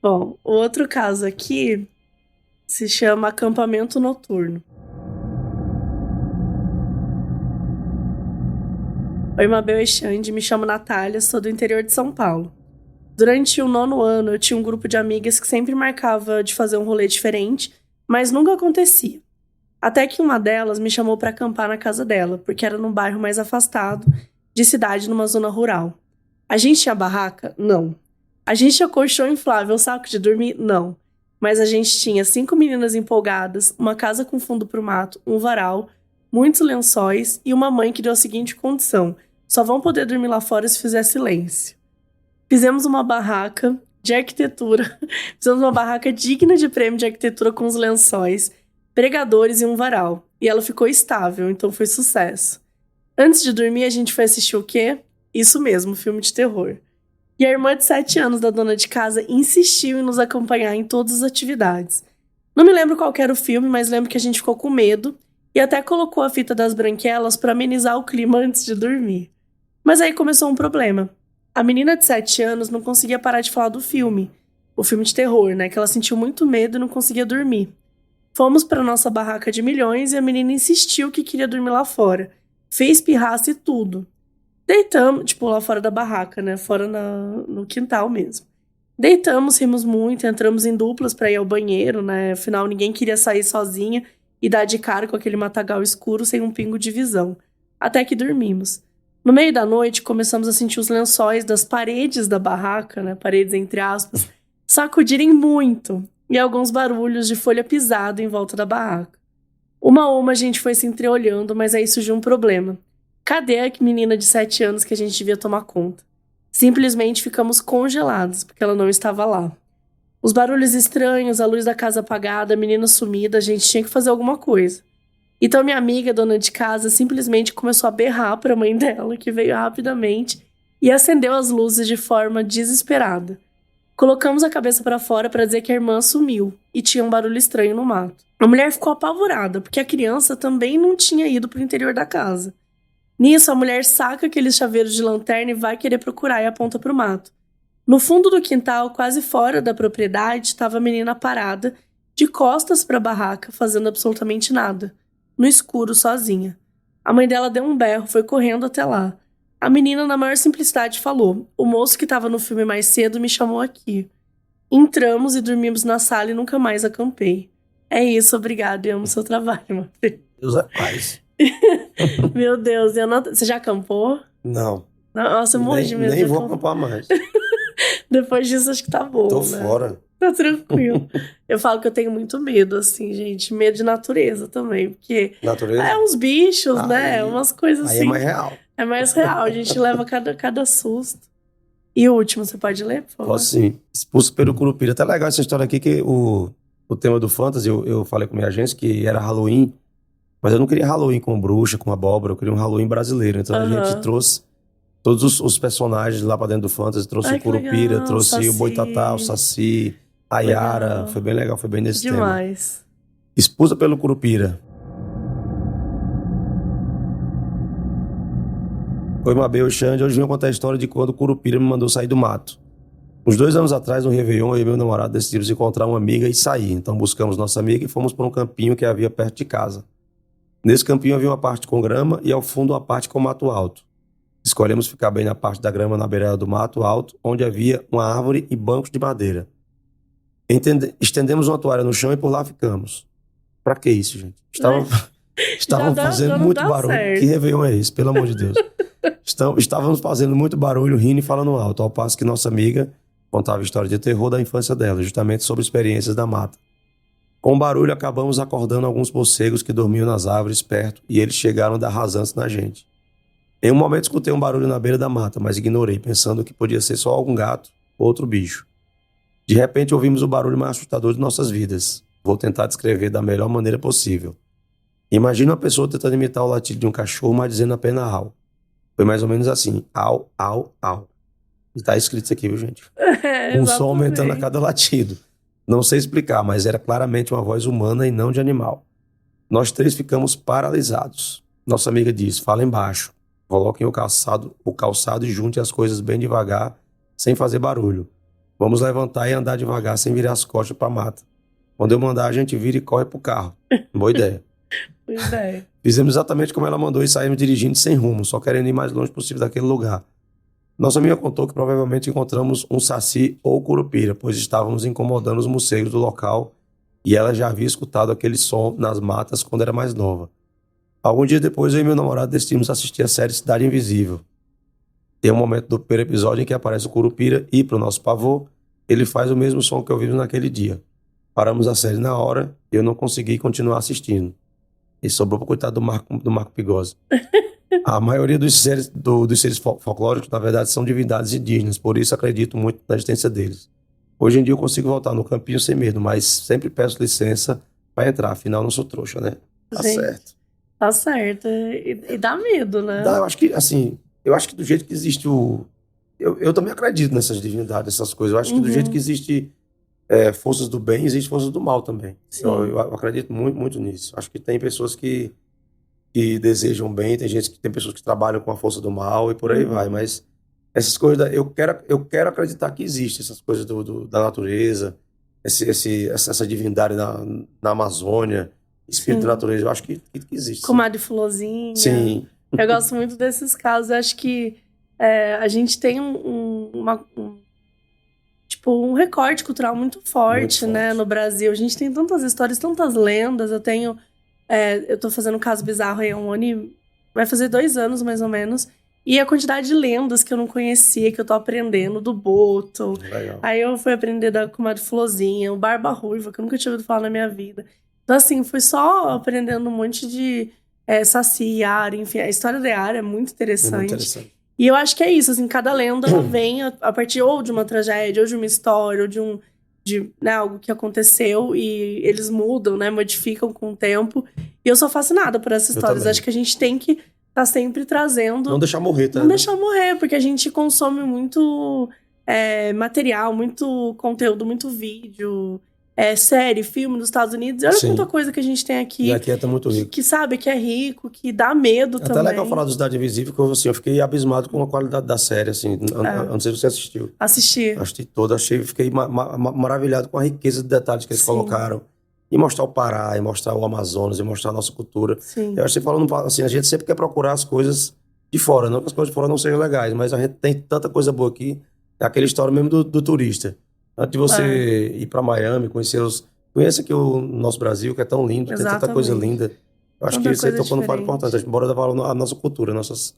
Bom, o outro caso aqui se chama acampamento noturno. Oi, Mabel e Xande, me chamo Natália, sou do interior de São Paulo. Durante o 9º ano, eu tinha um grupo de amigas que sempre marcava de fazer um rolê diferente, mas nunca acontecia. Até que uma delas me chamou para acampar na casa dela, porque era num bairro mais afastado de cidade, numa zona rural. A gente tinha barraca? Não. A gente tinha colchão inflável, saco de dormir? Não. Mas a gente tinha 5 meninas empolgadas, uma casa com fundo pro mato, um varal, muitos lençóis e uma mãe que deu a seguinte condição: só vão poder dormir lá fora se fizer silêncio. Fizemos uma barraca de arquitetura, fizemos uma barraca digna de prêmio de arquitetura com os lençóis, pregadores e um varal. E ela ficou estável, então foi sucesso. Antes de dormir, a gente foi assistir o quê? Isso mesmo, filme de terror. E a irmã de 7 anos da dona de casa insistiu em nos acompanhar em todas as atividades. Não me lembro qual era o filme, mas lembro que a gente ficou com medo e até colocou a fita das branquelas para amenizar o clima antes de dormir. Mas aí começou um problema. A menina de 7 anos não conseguia parar de falar do filme. O filme de terror, né? Que ela sentiu muito medo e não conseguia dormir. Fomos para nossa barraca de milhões e a menina insistiu que queria dormir lá fora. Fez pirraça e tudo. Deitamos, tipo, lá fora da barraca, né? Fora no quintal mesmo. Deitamos, rimos muito, entramos em duplas pra ir ao banheiro, né? Afinal, ninguém queria sair sozinha e dar de cara com aquele matagal escuro sem um pingo de visão. Até que dormimos. No meio da noite, começamos a sentir os lençóis das paredes da barraca, né? Paredes entre aspas, sacudirem muito. E alguns barulhos de folha pisada em volta da barraca. Uma a uma a gente foi se entreolhando, mas aí surgiu um problema. Cadê a menina de 7 anos que a gente devia tomar conta? Simplesmente ficamos congelados, porque ela não estava lá. Os barulhos estranhos, a luz da casa apagada, a menina sumida, a gente tinha que fazer alguma coisa. Então minha amiga, dona de casa, simplesmente começou a berrar para a mãe dela, que veio rapidamente e acendeu as luzes de forma desesperada. Colocamos a cabeça para fora para dizer que a irmã sumiu e tinha um barulho estranho no mato. A mulher ficou apavorada, porque a criança também não tinha ido para o interior da casa. Nisso, a mulher saca aqueles chaveiros de lanterna e vai querer procurar e aponta para o mato. No fundo do quintal, quase fora da propriedade, estava a menina parada, de costas para a barraca, fazendo absolutamente nada. No escuro, sozinha. A mãe dela deu um berro, foi correndo até lá. A menina, na maior simplicidade, falou: o moço que estava no filme mais cedo me chamou aqui. Entramos e dormimos na sala e nunca mais acampei. É isso, obrigada, eu amo seu trabalho, meu filho. Deus é paz. Meu Deus, eu não... Você já acampou? Não. Nossa, eu morri de medo. Nem vou acampar mais. Depois disso, acho que tá bom, Tô né? fora. Tá tranquilo. Eu falo que eu tenho muito medo, assim, gente. Medo de natureza também, porque... Natureza? É uns bichos, né? Umas coisas assim. Aí é mais real. É mais real, a gente leva cada susto. E o último, você pode ler, por favor? Posso sim. Expulso pelo Curupira. Até legal essa história aqui, que o tema do Fantasy, eu falei com a minha agência que era Halloween, mas eu não queria Halloween com bruxa, com abóbora, eu queria um Halloween brasileiro. Então a gente trouxe todos os personagens lá pra dentro do Fantasy, trouxe o Curupira, legal, trouxe Saci. o Boitatá, o Saci, a Yara. Legal. Foi bem legal, foi bem nesse tema. Demais. Expulsa pelo Curupira. Oi, Mabel e Xande, hoje venho contar a história de quando o Curupira me mandou sair do mato. Uns 2 anos atrás, no Réveillon, eu e meu namorado decidimos encontrar uma amiga e sair. Então buscamos nossa amiga e fomos para um campinho que havia perto de casa. Nesse campinho havia uma parte com grama e ao fundo uma parte com mato alto. Escolhemos ficar bem na parte da grama na beirada do mato alto, onde havia uma árvore e bancos de madeira. Estendemos uma toalha no chão e por lá ficamos. Pra que isso, gente? Estavam fazendo muito barulho. Certo. Que Réveillon é esse, pelo amor de Deus? Estávamos fazendo muito barulho, rindo e falando alto, ao passo que nossa amiga contava história de terror da infância dela, justamente sobre experiências da mata. Com o barulho, acabamos acordando alguns morcegos que dormiam nas árvores perto e eles chegaram a dar rasantes na gente. Em um momento escutei um barulho na beira da mata, mas ignorei, pensando que podia ser só algum gato ou outro bicho. De repente ouvimos o barulho mais assustador de nossas vidas. Vou tentar descrever da melhor maneira possível. Imagina uma pessoa tentando imitar o latido de um cachorro, mas dizendo apenas au. Foi mais ou menos assim, au, au, au. E tá escrito isso aqui, viu, gente? Um som aumentando a cada latido. Não sei explicar, mas era claramente uma voz humana e não de animal. Nós três ficamos paralisados. Nossa amiga disse, fala embaixo. Coloquem o calçado e junte as coisas bem devagar, sem fazer barulho. Vamos levantar e andar devagar, sem virar as costas para a mata. Quando eu mandar, a gente vira e corre pro carro. Boa ideia. Boa ideia. Fizemos exatamente como ela mandou e saímos dirigindo sem rumo, só querendo ir mais longe possível daquele lugar. Nossa amiga contou que provavelmente encontramos um saci ou curupira, pois estávamos incomodando os morcegos do local e ela já havia escutado aquele som nas matas quando era mais nova. Algum dia depois, eu e meu namorado decidimos assistir a série Cidade Invisível. Tem um momento do primeiro episódio em que aparece o curupira e, para o nosso pavor, ele faz o mesmo som que ouvimos naquele dia. Paramos a série na hora e eu não consegui continuar assistindo. E sobrou para o coitado do Marco Pigosi. A maioria dos seres folclóricos, na verdade, são divindades indígenas, por isso acredito muito na existência deles. Hoje em dia eu consigo voltar no campinho sem medo, mas sempre peço licença para entrar, afinal não sou trouxa, né? Tá Gente, certo. Tá certo. E dá medo, né? Eu acho que, assim, do jeito que existe o... Eu também acredito nessas divindades, essas coisas. Eu acho que do jeito que existe forças do bem, existe forças do mal também. Eu acredito muito, muito nisso. Acho que tem pessoas que desejam bem, tem pessoas que trabalham com a força do mal e por aí vai, mas essas coisas, eu quero acreditar que existe essas coisas da natureza, essa divindade na Amazônia, espírito da natureza, eu acho que existe. Comadre Fulozinha. Sim. Eu gosto muito desses casos, eu acho que a gente tem um recorte cultural muito forte, né, no Brasil. A gente tem tantas histórias, tantas lendas. Eu tô fazendo um caso bizarro aí há um ano e vai fazer 2 anos, mais ou menos. E a quantidade de lendas que eu não conhecia, que eu tô aprendendo, do Boto. Legal. Aí eu fui aprender da Comadre Fulozinha, o Barba Ruiva, que eu nunca tinha ouvido falar na minha vida. Então, assim, fui só aprendendo um monte de Saci, Yara, enfim. A história da Yara é muito interessante. É muito interessante. E eu acho que é isso, assim, cada lenda ela vem a partir ou de uma tragédia, ou de uma história, ou de algo que aconteceu, e eles mudam, né, modificam com o tempo. E eu sou fascinada por essas histórias. Acho que a gente tem que estar sempre trazendo... Não deixar morrer, tá? Não deixar morrer, porque a gente consome muito material, muito conteúdo, muito vídeo, série, filme nos Estados Unidos. E olha quanta coisa que a gente tem aqui. E aqui tá muito rico. Que sabe, que é rico, que dá medo também. Até legal falar do Cidade Invisível, que eu fiquei abismado com a qualidade da série, assim. Não sei se você assistiu. Assisti toda, fiquei maravilhado com a riqueza de detalhes que eles colocaram. E mostrar o Pará, e mostrar o Amazonas, e mostrar a nossa cultura. Sim. Eu acho que você falando assim, a gente sempre quer procurar as coisas de fora, não que as coisas de fora não sejam legais, mas a gente tem tanta coisa boa aqui. É aquela história mesmo do turista. Antes de você ir para Miami, conheça aqui o nosso Brasil, que é tão lindo, tem tanta coisa linda. Eu acho que você tocou num ponto importante. A gente bora dar a nossa cultura, as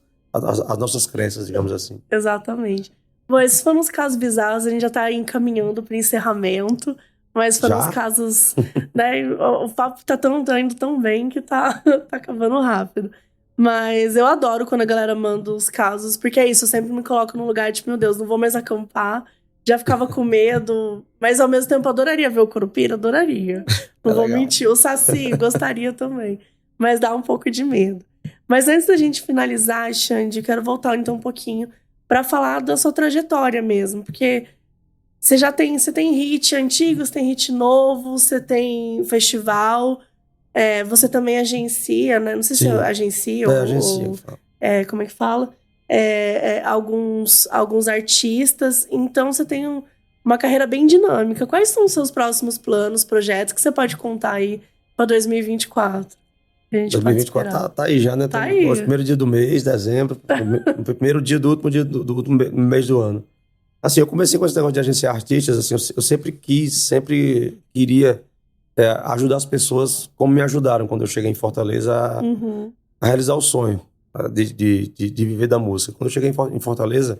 nossas crenças, digamos assim. Exatamente. Bom, esses foram os casos bizarros, a gente já tá encaminhando para encerramento. Mas foram os casos, né? O papo tá indo tão bem que tá acabando rápido. Mas eu adoro quando a galera manda os casos, porque é isso, eu sempre me coloco num lugar, tipo, meu Deus, não vou mais acampar. Já ficava com medo, mas ao mesmo tempo adoraria ver o curupira, adoraria. Não vou mentir, o Saci gostaria também. Mas dá um pouco de medo. Mas antes da gente finalizar, Xande, quero voltar então um pouquinho pra falar da sua trajetória mesmo, porque... Você tem hit antigo, você tem hit novo, você tem festival, você também agencia, né? Não sei se agencia ou... agencia. Como é que fala? Alguns artistas. Então, você tem uma carreira bem dinâmica. Quais são os seus próximos planos, projetos que você pode contar aí para 2024? 2024 tá aí já, né? Tá aí. Hoje, primeiro dia do mês, dezembro, primeiro dia do último dia do último mês do ano. Assim, eu comecei com esse negócio de agenciar artistas, assim, eu sempre queria ajudar as pessoas como me ajudaram quando eu cheguei em Fortaleza a realizar o sonho de viver da música. Quando eu cheguei em Fortaleza,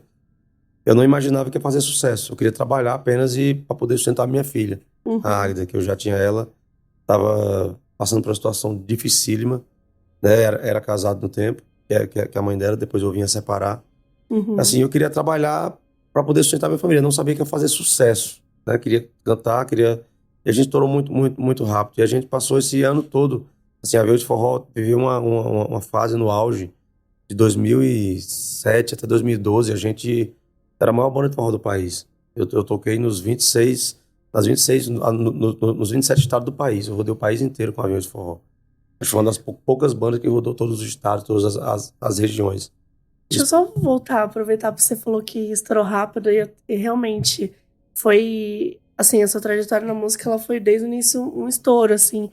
eu não imaginava que ia fazer sucesso. Eu queria trabalhar apenas para poder sustentar a minha filha, a Águida, que eu já tinha ela, estava passando por uma situação dificílima, né? Era casado no tempo, que a mãe dela, depois eu vinha separar. Assim, eu queria trabalhar para poder sustentar minha família. Não sabia que ia fazer sucesso, né? Queria cantar, E a gente estourou muito, muito, muito rápido. E a gente passou esse ano todo, assim, a Veio de Forró viveu uma fase no auge de 2007 até 2012. A gente era a maior banda de forró do país. Eu toquei nos 26 nas 26, nos 27 estados do país. Eu rodei o país inteiro com Aviões de Forró. Acho que foi uma das poucas bandas que rodou todos os estados, todas as regiões. Deixa eu só voltar, aproveitar que você falou que estourou rápido e realmente foi, assim, a sua trajetória na música, ela foi desde o início um estouro, assim.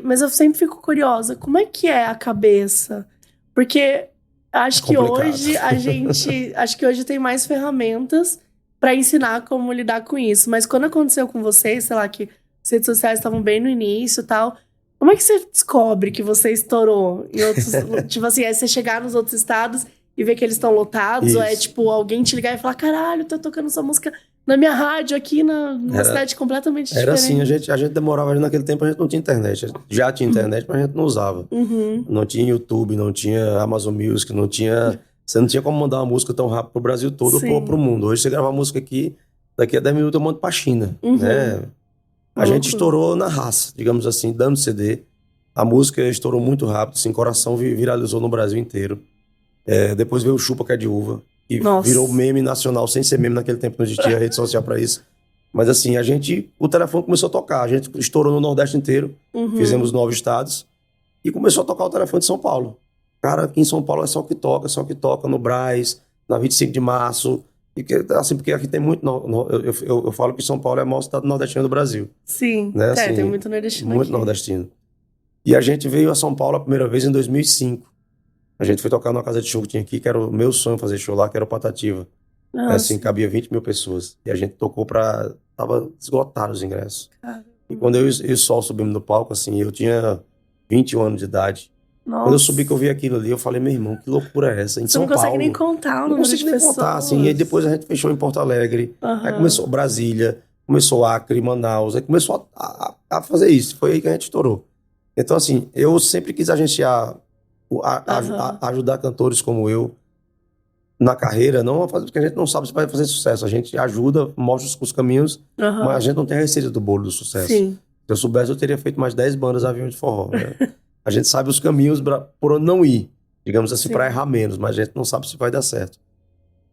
Mas eu sempre fico curiosa, como é que é a cabeça? Porque acho que hoje acho que hoje tem mais ferramentas pra ensinar como lidar com isso. Mas quando aconteceu com vocês, sei lá, que as redes sociais estavam bem no início e tal, como é que você descobre que você estourou em outros, tipo assim, é você chegar nos outros estados e ver que eles estão lotados, Isso. ou é tipo alguém te ligar e falar, caralho, tô tocando sua música na minha rádio aqui numa cidade completamente diferente. Era assim, a gente demorava, naquele tempo a gente não tinha internet. Já tinha internet, mas a gente não usava. Não tinha YouTube, não tinha Amazon Music, você não tinha como mandar uma música tão rápido pro Brasil todo ou pro mundo. Hoje você grava uma música aqui, daqui a 10 minutos eu mando pra China, né? A gente estourou na raça, digamos assim, dando CD. A música estourou muito rápido, assim, Coração viralizou no Brasil inteiro. Depois veio o Chupa Que É de Uva, e virou meme nacional, sem ser meme naquele tempo, não existia rede social pra isso. Mas assim, o telefone começou a tocar, a gente estourou no Nordeste inteiro, fizemos 9 estados, e começou a tocar o telefone de São Paulo. Cara, aqui em São Paulo é só o que toca no Brás, na 25 de março, assim, porque aqui tem muito, eu falo que São Paulo é o maior estado nordestino do Brasil. Sim, né? Assim, tem muito nordestino muito aqui. nordestino. E a gente veio a São Paulo a primeira vez em 2005. A gente foi tocar numa casa de show que tinha aqui, que era o meu sonho fazer show lá, que era o Patativa. Assim, cabia 20 mil pessoas. E a gente tocou tava esgotado os ingressos. Caramba. E quando eu e o Sol subimos no palco, assim, eu tinha 21 anos de idade. Nossa. Quando eu subi, que eu vi aquilo ali, eu falei, meu irmão, que loucura é essa? Em Você São não consegue Paulo, nem contar o número de pessoas. Não consigo nem contar, assim. E aí depois a gente fechou em Porto Alegre. Aí começou Brasília, começou Acre, Manaus. Aí começou a fazer isso. Foi aí que a gente estourou. Então, assim, eu sempre quis agenciar, ajudar cantores como eu na carreira, não a fazer, porque a gente não sabe se vai fazer sucesso. A gente ajuda, mostra os caminhos, mas a gente não tem a receita do bolo do sucesso. Sim. Se eu soubesse, eu teria feito mais 10 bandas Aviões de Forró, né? A gente sabe os caminhos por onde não ir, digamos assim, para errar menos, mas a gente não sabe se vai dar certo.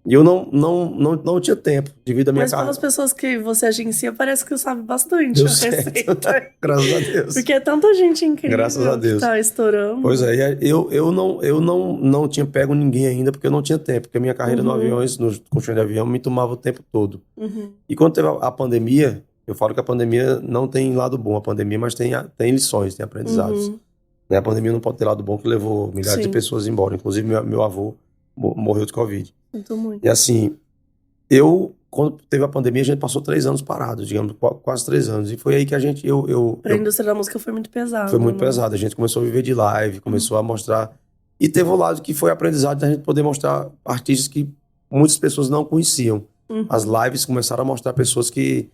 E eu não tinha tempo devido à minha carreira. Mas pelas pessoas que você agencia, parece que sabe bastante Deu a certo. receita. Graças a Deus. Porque é tanta gente incrível. Graças a Deus. Que tá estourando. Pois é, eu não tinha pego ninguém ainda, porque eu não tinha tempo, porque a minha carreira no aviões, no construção de avião, me tomava o tempo todo. E quando teve a pandemia, eu falo que a pandemia não tem lado bom, a pandemia, mas tem lições, tem aprendizados. Né? A pandemia não pode ter lado bom, que levou milhares de pessoas embora, inclusive meu avô morreu de Covid. Sinto muito. E assim, quando teve a pandemia, a gente passou 3 anos parados, digamos, quase 3 anos. E foi aí que a gente, A indústria da música foi muito pesada. Foi muito pesada. A gente começou a viver de live, começou a mostrar. E teve um lado que foi aprendizado da gente poder mostrar artistas que muitas pessoas não conheciam. As lives começaram a mostrar pessoas que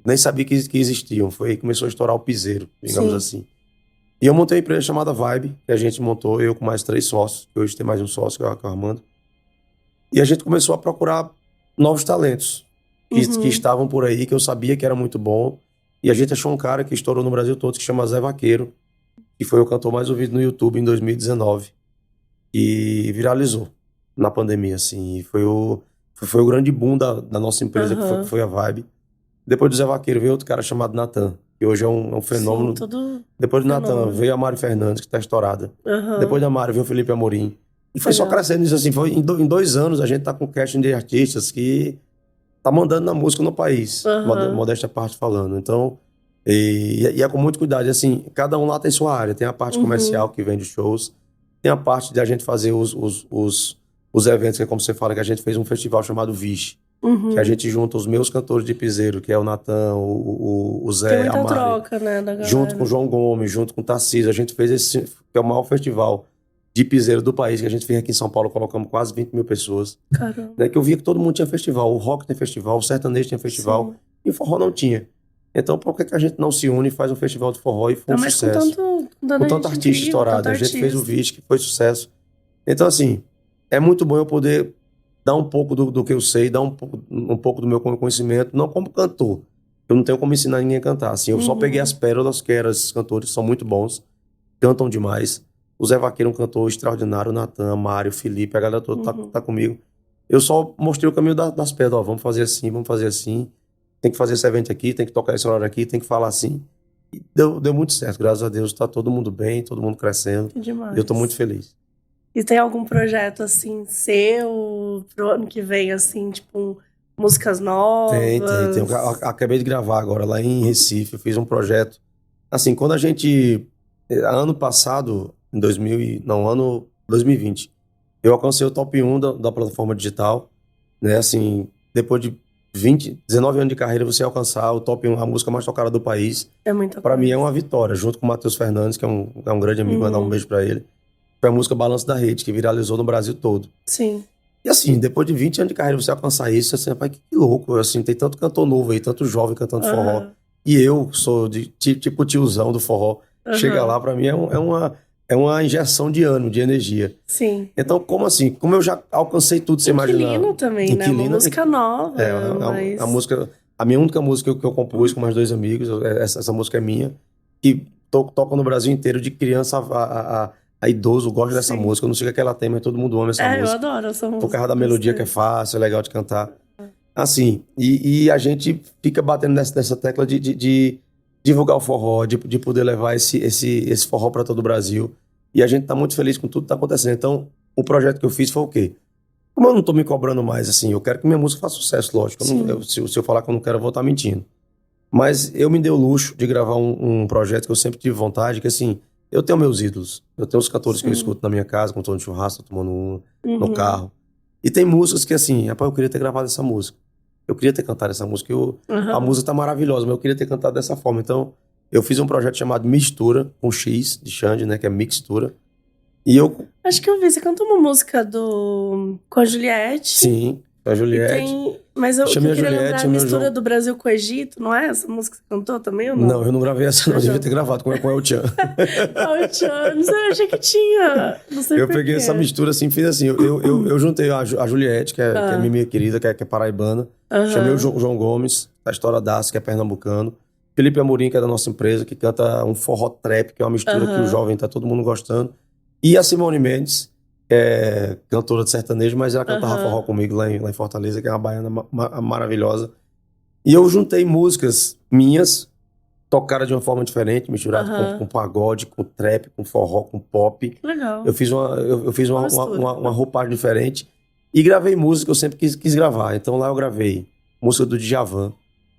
nem sabia que existiam. Foi aí que começou a estourar o piseiro, digamos assim. E eu montei uma empresa chamada Vibe, que a gente montou, eu com mais 3 sócios, que hoje tem mais um sócio, que é o Armando. E a gente começou a procurar novos talentos que estavam por aí, que eu sabia que era muito bom. E a gente achou um cara que estourou no Brasil todo, que chama Zé Vaqueiro, que foi o cantor mais ouvido no YouTube em 2019. E viralizou na pandemia, assim. E foi o grande boom da nossa empresa, que foi a Vibe. Depois do Zé Vaqueiro veio outro cara chamado Natan, que hoje é um fenômeno. Sim, depois do Natan veio a Mari Fernandes, que tá estourada. Depois da Mari veio o Felipe Amorim. E foi só crescendo isso, assim. Foi em 2 anos a gente tá com casting de artistas que tá mandando na música no país. Modéstia à parte falando. Então, e é com muito cuidado. E, assim, cada um lá tem sua área. Tem a parte comercial que vende shows. Tem a parte de a gente fazer os eventos, que é como você fala, que a gente fez um festival chamado Vixe. Que a gente junta os meus cantores de piseiro, que é o Natan, o Zé, tem muita a Mari. troca, né, da galera. Junto com o João Gomes, junto com o Tarcísio. A gente fez esse, que é o maior festival de piseiro do país, que a gente fez aqui em São Paulo, colocamos quase 20 mil pessoas. Caramba. Né, que eu via que todo mundo tinha festival. O rock tem festival, o sertanejo tem festival. E o forró não tinha. Então, por que a gente não se une e faz um festival de forró e foi um sucesso? Com tanto artista estourado. A gente fez o Vixe, que foi sucesso. Então, assim, é muito bom eu poder dar um pouco do que eu sei, dar um pouco do meu conhecimento, não como cantor. Eu não tenho como ensinar ninguém a cantar. Assim, eu só peguei as pérolas, que eram esses cantores, são muito bons, cantam demais. O Zé Vaqueiro é um cantor extraordinário, o Natan, a Mário, o Felipe, a galera toda tá comigo. Eu só mostrei o caminho das pedras, ó, vamos fazer assim, vamos fazer assim. tem que fazer esse evento aqui, tem que tocar esse horário aqui, tem que falar assim. E deu muito certo, graças a Deus, tá todo mundo bem, todo mundo crescendo. Que demais. E eu tô muito feliz. E tem algum projeto, assim, seu pro ano que vem, assim, tipo, músicas novas? Tem. Eu acabei de gravar agora lá em Recife, eu fiz um projeto. Assim, quando a gente... Ano passado, ano 2020, eu alcancei o top 1 da plataforma digital, né? Assim, depois de 19 anos de carreira, você alcançar o top 1, a música mais tocada do país. É muita Pra coisa. mim é uma vitória, junto com o Matheus Fernandes, que é um grande amigo, mandar um beijo pra ele. Foi a música Balanço da Rede, que viralizou no Brasil todo. Sim. E assim, depois de 20 anos de carreira, você alcançar isso, assim, rapaz, que louco. Assim, tem tanto cantor novo aí, tanto jovem cantando forró. E eu sou tipo tiozão do forró. Chega lá, pra mim, é uma injeção de ânimo, de energia. Sim. Então, como assim? Como eu já alcancei tudo, você imagina. Inquilino também, né? Uma música nova. É, a música... A minha única música que eu compus com mais 2 amigos, essa música é minha, que toca no Brasil inteiro, de criança a idoso, gosta dessa música. Eu não sei o que ela tem, mas todo mundo ama essa música. Eu adoro essa música. Por causa da melodia que é fácil, é legal de cantar. Assim, e a gente fica batendo nessa tecla de divulgar o forró, de poder levar esse forró para todo o Brasil. E a gente tá muito feliz com tudo que tá acontecendo. Então, o projeto que eu fiz foi o quê? Como eu não tô me cobrando mais, assim, eu quero que minha música faça sucesso, lógico. Se eu falar que eu não quero, eu vou estar mentindo. Mas eu me dei o luxo de gravar um projeto que eu sempre tive vontade, que assim, eu tenho meus ídolos. Eu tenho os cantores que eu escuto na minha casa, quando tô no churrasco, tô tomando uma, no carro. E tem músicas que assim, rapaz, eu queria ter gravado essa música. Eu queria ter cantado essa música. A música tá maravilhosa, mas eu queria ter cantado dessa forma. Então, eu fiz um projeto chamado Mistura, com X, de Xande, né, que é Mixtura. E eu... Acho que eu vi, você cantou uma música com a Juliette. Sim, com a Juliette. Mas eu Chamei a queria Juliette, lembrar a mistura do Brasil com o Egito, não é? Essa música que você cantou também ou não? Não, eu não gravei essa, não. Eu devia ter gravado com o El Chan. El Chan, não sei, eu achei que tinha. Não sei eu por peguei quê. essa mistura assim, fiz assim. Eu juntei a Juliette, que é minha querida, que é paraibana. Chamei o João Gomes, da História d'Aço, que é pernambucano. Felipe Amorim, que é da nossa empresa, que canta um forró trap, que é uma mistura que o jovem tá todo mundo gostando. E a Simone Mendes, que é cantora de sertanejo, mas ela cantava forró comigo lá em Fortaleza, que é uma baiana maravilhosa. E eu juntei músicas minhas, tocadas de uma forma diferente, misturada com pagode, com trap, com forró, com pop. Legal. Eu fiz uma roupagem diferente e gravei música que eu sempre quis gravar. Então lá eu gravei música do Djavan,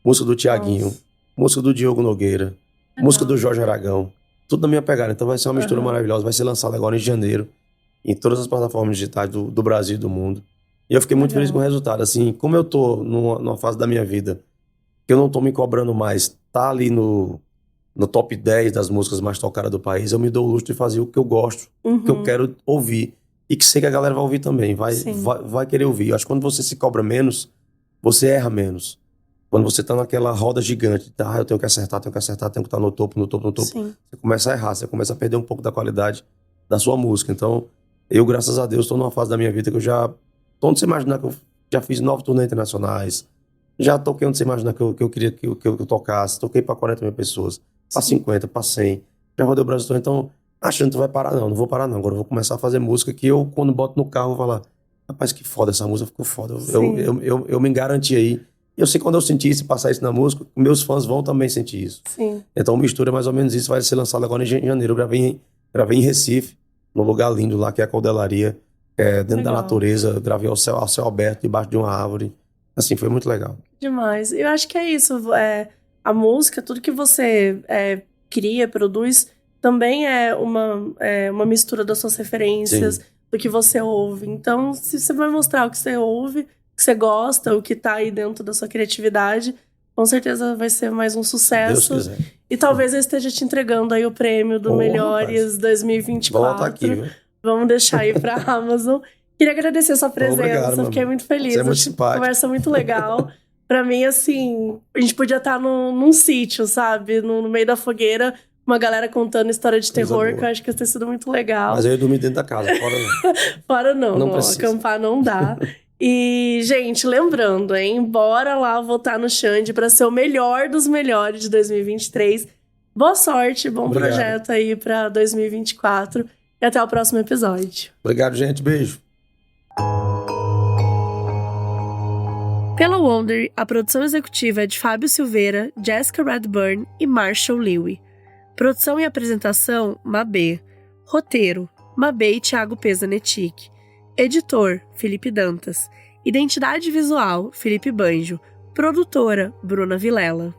música do Thiaguinho, música do Diogo Nogueira, música do Jorge Aragão. Tudo na minha pegada. Então vai ser uma mistura maravilhosa. Vai ser lançado agora em janeiro, em todas as plataformas digitais do Brasil e do mundo. E eu fiquei muito feliz com o resultado. Assim, como eu tô numa fase da minha vida que eu não tô me cobrando mais, tá ali no top 10 das músicas mais tocadas do país, eu me dou o luxo de fazer o que eu gosto, o que eu quero ouvir. E que sei que a galera vai ouvir também, vai querer ouvir. Eu acho que quando você se cobra menos, você erra menos. Quando você tá naquela roda gigante, eu tenho que acertar, tenho que estar no topo. Sim. Você começa a errar, você começa a perder um pouco da qualidade da sua música. Então, eu, graças a Deus, tô numa fase da minha vida que eu já... Onde você imaginar que eu já fiz 9 turnês internacionais, já toquei onde você imaginar que eu queria que eu tocasse, toquei pra 40 mil pessoas, pra 50, pra 100, já rodei o Brasil todo. Então, achando que tu vai parar, não vou parar não. Agora eu vou começar a fazer música que eu, quando boto no carro, vou falar, rapaz, que foda essa música, ficou foda. Eu me garanti aí. Eu sei que quando eu sentir isso e passar isso na música, meus fãs vão também sentir isso. Sim. Então, Mistura é mais ou menos isso. Vai ser lançado agora em janeiro. Eu gravei em Recife, num lugar lindo lá, que é a Caldelaria. Dentro da natureza. Gravei ao céu aberto, debaixo de uma árvore. Assim, foi muito legal. Demais. Eu acho que é isso. A música, tudo que você cria, produz, também é uma mistura das suas referências, do que você ouve. Então, se você vai mostrar o que você ouve, que você gosta, o que tá aí dentro da sua criatividade, com certeza vai ser mais um sucesso. Deus quiser. E talvez eu esteja te entregando aí o prêmio do Melhores rapaz. 2024. Vou voltar aqui, viu? Vamos deixar aí pra Amazon. Queria agradecer a sua presença, obrigado, fiquei muito feliz. Você é muito simpático. Conversa muito legal. Pra mim, assim, a gente podia estar num sítio, sabe? No meio da fogueira, uma galera contando história de terror, que eu acho que ia ter sido muito legal. Mas eu ia dormir dentro da casa, fora não. Fora não, acampar não dá. E, gente, lembrando, hein? Bora lá votar no Xande pra ser o melhor dos melhores de 2023. Boa sorte, bom projeto aí pra 2024. E até o próximo episódio. Obrigado, gente. Beijo. Pela Wonder, a produção executiva é de Fábio Silveira, Jessica Redburn e Marshall Lewy. Produção e apresentação, Mabê. Roteiro, Mabê e Thiago Pesanetic. Editor, Felipe Dantas. Identidade visual, Felipe Banjo. Produtora, Bruna Vilela.